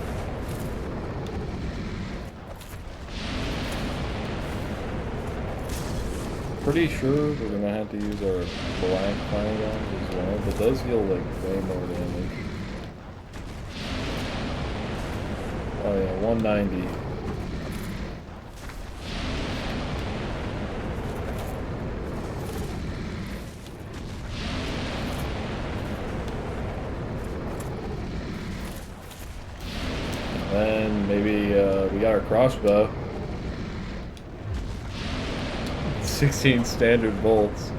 Pretty sure we're gonna have to use our blank firearms as well, but those deal like way more damage. Oh yeah, 190. And then maybe we got our crossbow. 16 standard bolts.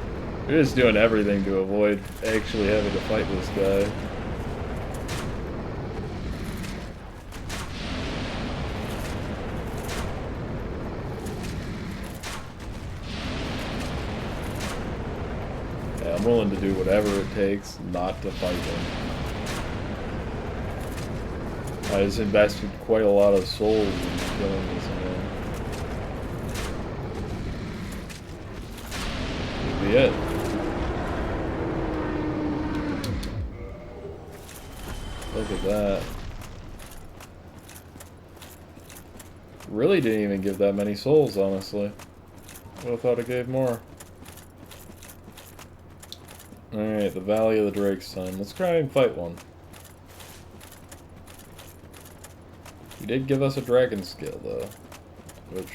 We're just doing everything to avoid actually having to fight this guy. Yeah, I'm willing to do whatever it takes not to fight him. I just invested quite a lot of souls in killing this man. It. Look at that. Really didn't even give that many souls, honestly. Would have thought it gave more. Alright, the Valley of the Drakes time. Let's try and fight one. He did give us a dragon skill, though, which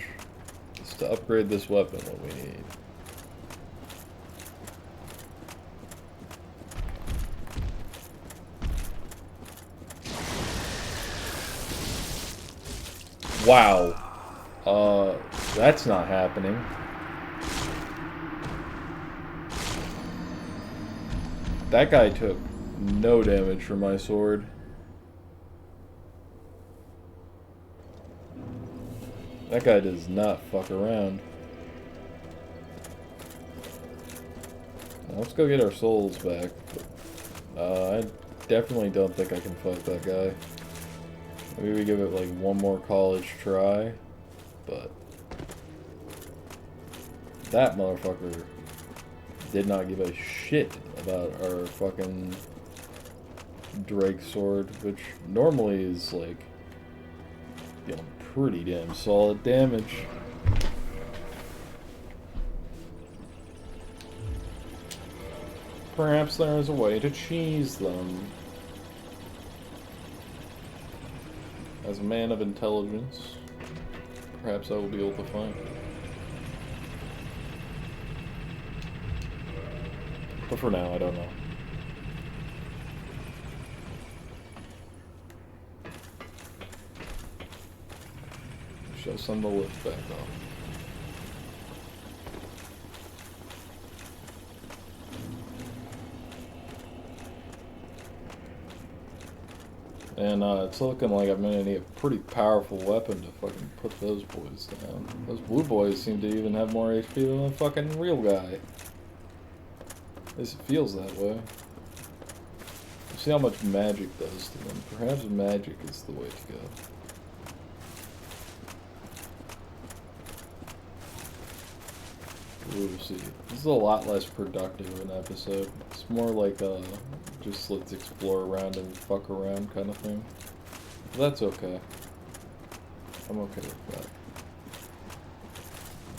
is to upgrade this weapon what we need. Wow. That's not happening. That guy took no damage from my sword. That guy does not fuck around. Now let's go get our souls back. I definitely don't think I can fight that guy. Maybe we give it like one more college try, but that motherfucker did not give a shit about our fucking Drake sword, which normally is like, you know, pretty damn solid damage. Perhaps there is a way to cheese them. As a man of intelligence, perhaps I will be able to find it. But for now, I don't know. Should send the lift back off. And it's looking like I'm gonna need a pretty powerful weapon to fucking put those boys down. Those blue boys seem to even have more HP than the fucking real guy. At least it feels that way. See how much magic does to them. Perhaps magic is the way to go. We'll see. This is a lot less productive of an episode. It's more like just let's explore around and fuck around kind of thing. But that's okay. I'm okay with that.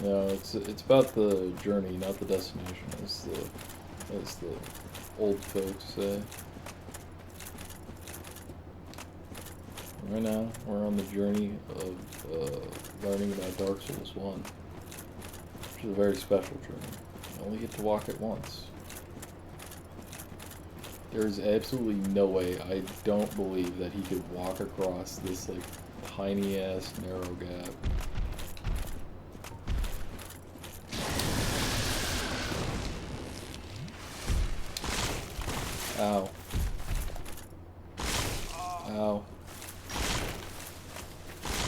No, it's about the journey, not the destination, as the old folks say. Right now, we're on the journey of learning about Dark Souls 1. Which is a very special journey. You only get to walk it once. There is absolutely no way, I don't believe that he could walk across this, like, tiny-ass narrow gap. Ow. Ow.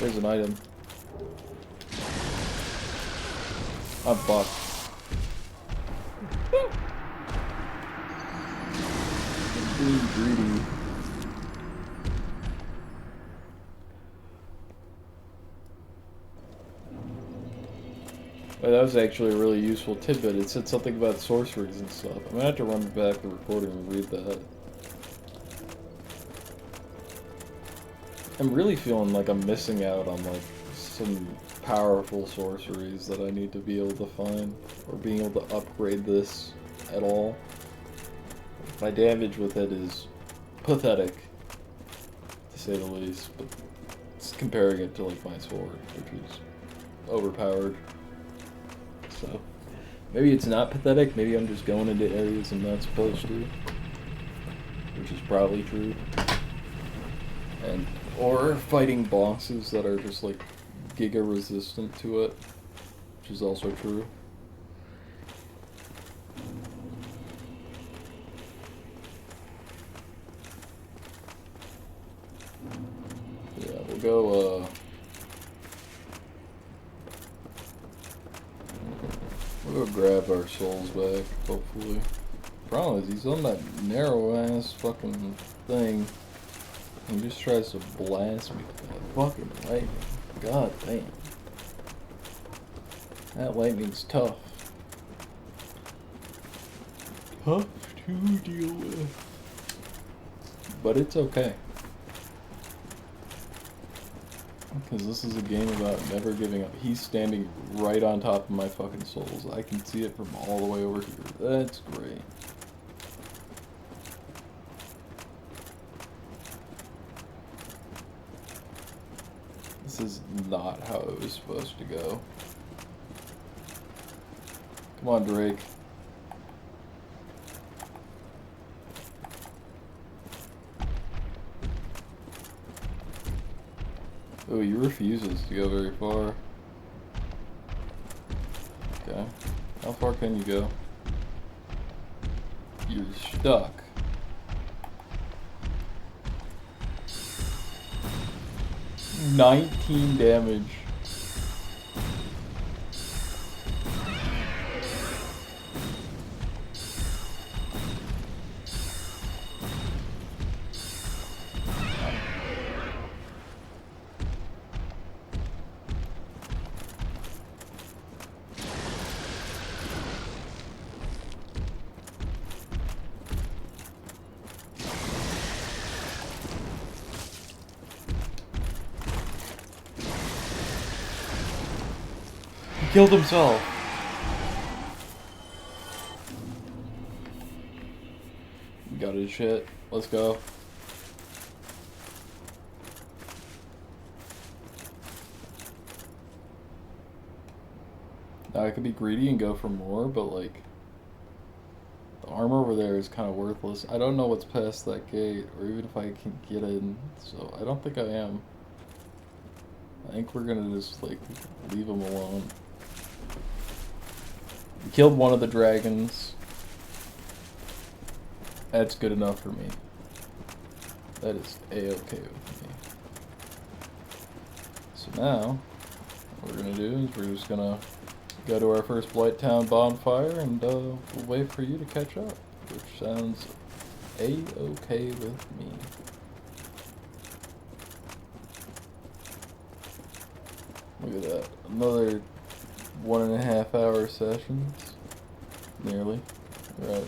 There's an item. I'm fucked. Being greedy. Well, that was actually a really useful tidbit. It said something about sorceries and stuff. I'm gonna have to run back the recording and read that. I'm really feeling like I'm missing out on, like, some powerful sorceries that I need to be able to find, or being able to upgrade this at all. My damage with it is pathetic, to say the least, but it's comparing it to, like, my sword, which is overpowered. So, maybe it's not pathetic, maybe I'm just going into areas I'm not supposed to, which is probably true. Or fighting bosses that are just, like, giga resistant to it, which is also true. Yeah, we'll go grab our souls back, hopefully. Problem is, he's on that narrow ass fucking thing. He just tries to blast me with that fucking lightning. God damn. That lightning's tough. Tough to deal with. But it's okay. Because this is a game about never giving up. He's standing right on top of my fucking souls. I can see it from all the way over here. That's great. This is not how it was supposed to go. Come on, Drake. Oh, he refuses to go very far. Okay. How far can you go? You're stuck. $19 damage. Killed himself. loud as shit. Let's go. Now I could be greedy and go for more, but like the armor over there is kind of worthless. I don't know what's past that gate, or even if I can get in, so I don't think I am. I think we're gonna just like leave them alone. We killed one of the dragons. That's good enough for me. That is a-okay with me. So now, what we're gonna do is we're just gonna go to our first Blight Town bonfire and we'll wait for you to catch up, which sounds a-okay with me. Look at that. Another 1.5 hour sessions. Nearly. We're at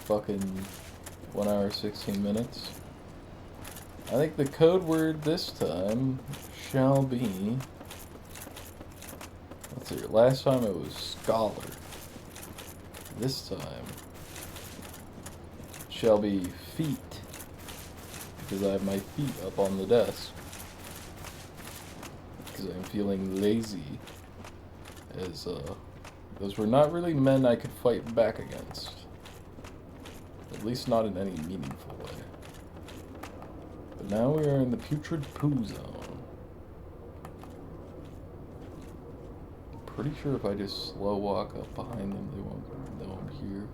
fucking 1 hour 16 minutes. I think the code word this time shall be... Let's see, last time it was scholar. This time it shall be feet. Because I have my feet up on the desk. Because I'm feeling lazy. As those were not really men I could fight back against. At least not in any meaningful way. But now we are in the putrid poo zone. Pretty sure if I just slow walk up behind them, they won't know I'm here.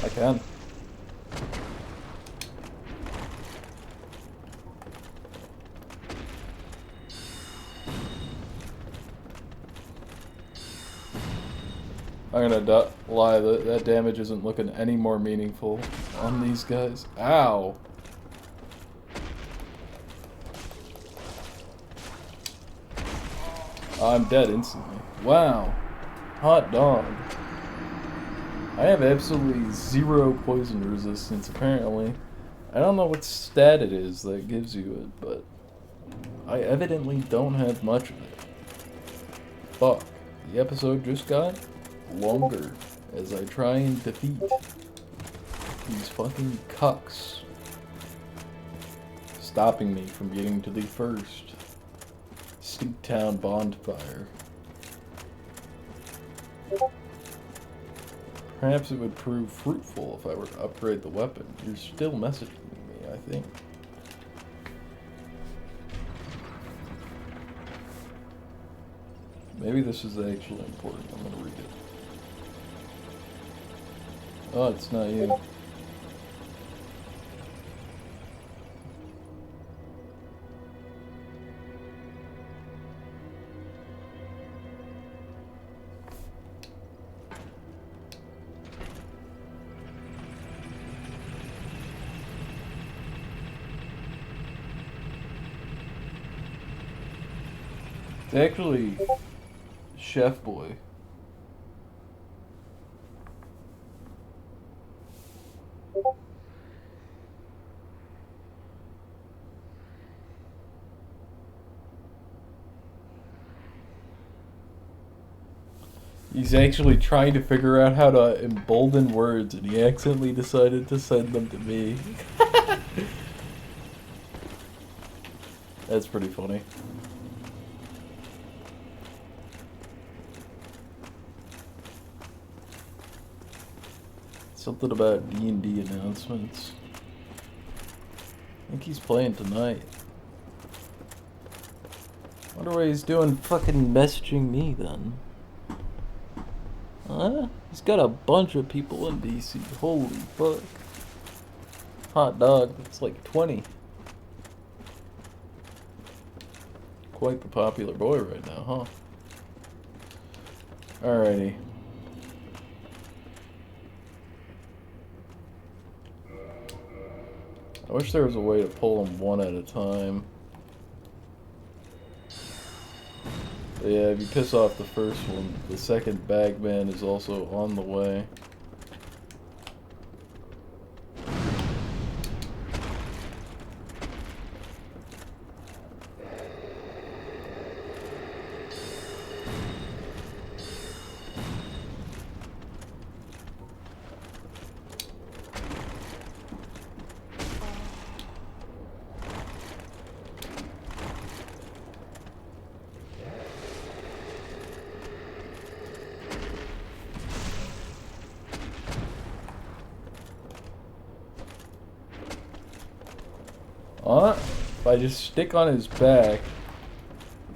I can. I'm gonna lie, that damage isn't looking any more meaningful on these guys. Ow! I'm dead instantly. Wow. Hot dog. I have absolutely zero poison resistance, apparently. I don't know what stat it is that gives you it, but I evidently don't have much of it. Fuck. The episode just got longer as I try and defeat these fucking cucks stopping me from getting to the first Stinktown bonfire. Perhaps it would prove fruitful if I were to upgrade the weapon. You're still messaging me, I think. Maybe this is actually important. I'm gonna read it. Oh, it's not you. It's actually Chef Boy. He's actually trying to figure out how to embolden words, and he accidentally decided to send them to me. That's pretty funny. Something about D&D announcements. I think he's playing tonight. Wonder what he's doing fucking messaging me then. Huh? He's got a bunch of people in DC. Holy fuck. Hot dog, that's like 20. Quite the popular boy right now, huh? Alrighty. I wish there was a way to pull them one at a time. But yeah, if you piss off the first one, the second bagman is also on the way. If I just stick on his back,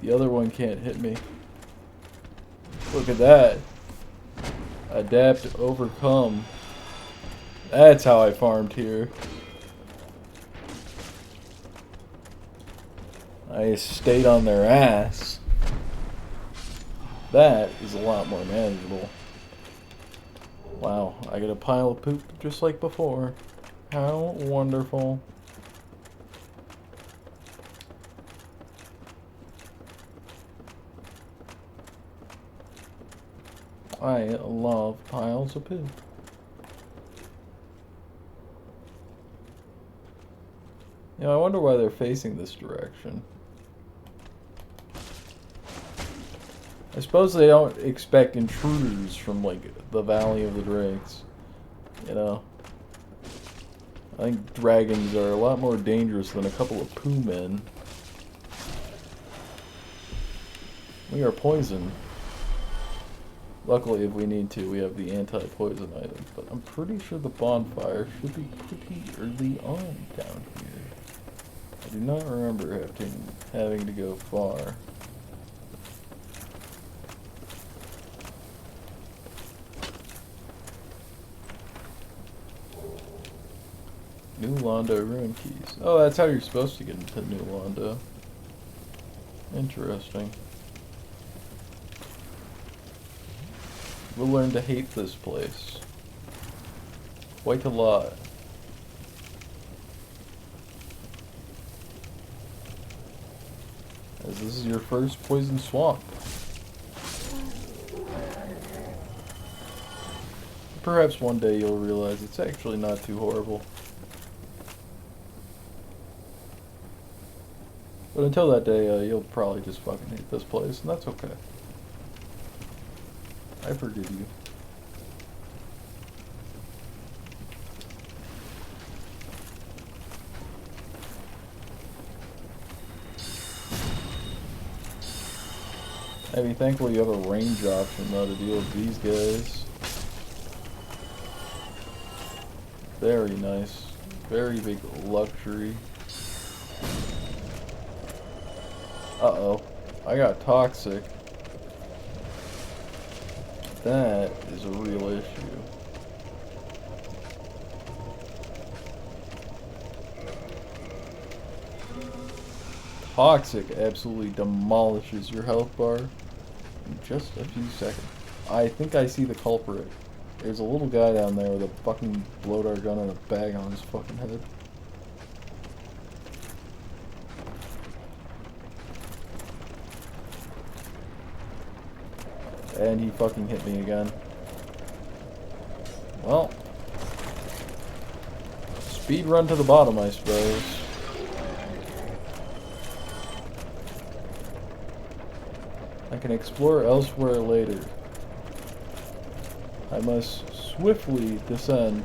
the other one can't hit me. Look at that. Adapt, overcome. That's how I farmed here. I stayed on their ass. That is a lot more manageable. Wow, I get a pile of poop just like before. How wonderful. I love piles of poop. You know, I wonder why they're facing this direction. I suppose they don't expect intruders from, like, the Valley of the Drakes. You know? I think dragons are a lot more dangerous than a couple of poo men. We are poisoned. Luckily, if we need to, we have the anti-poison item. But I'm pretty sure the bonfire should be pretty early on down here. I do not remember having to go far. New Londo ruin keys. Oh, that's how you're supposed to get into New Londo. Interesting. We'll learn to hate this place. Quite a lot. As this is your first poison swamp. Perhaps one day you'll realize it's actually not too horrible. But until that day, you'll probably just fucking hate this place, and that's okay. I forgive you. I'd be thankful you have a range option though to deal with these guys. Very nice. Very big luxury. Uh-oh. I got toxic. That is a real issue. Toxic absolutely demolishes your health bar in just a few seconds. I think I see the culprit. There's a little guy down there with a fucking blow dart gun and a bag on his fucking head. And he fucking hit me again. Well, speed run to the bottom, I suppose. I can explore elsewhere later. I must swiftly descend.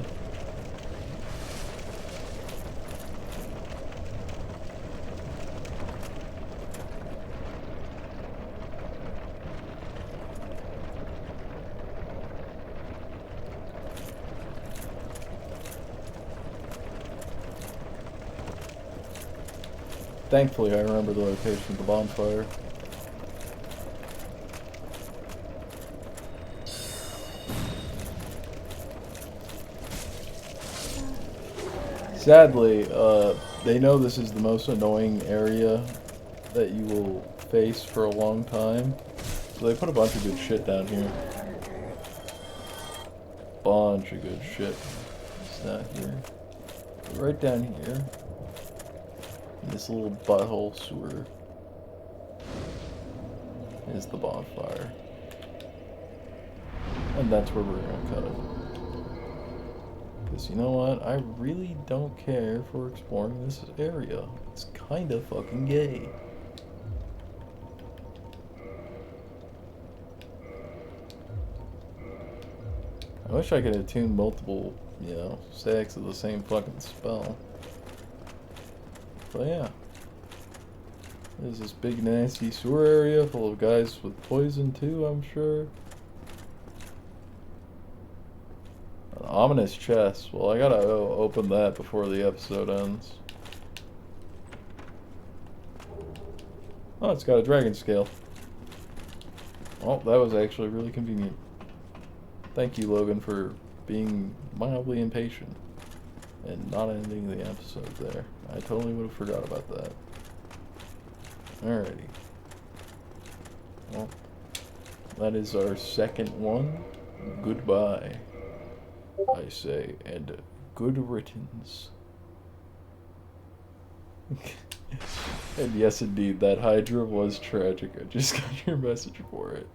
Thankfully, I remember the location of the bonfire. Sadly, they know this is the most annoying area that you will face for a long time, so they put a bunch of good shit down here. Bunch of good shit. It's not here. Right down here. In this little butthole sewer is the bonfire. And that's where we're gonna cut it. Because you know what? I really don't care for exploring this area. It's kinda fucking gay. I wish I could attune multiple, you know, stacks of the same fucking spell. But yeah. There's this big nasty sewer area full of guys with poison too, I'm sure. An ominous chest. Well, I gotta open that before the episode ends. Oh, it's got a dragon scale. Well, that was actually really convenient. Thank you, Logan, for being mildly impatient and not ending the episode there. I totally would have forgot about that. Alrighty. Well, that is our second one. Goodbye, I say, and good riddance. And yes, indeed, that Hydra was tragic. I just got your message for it.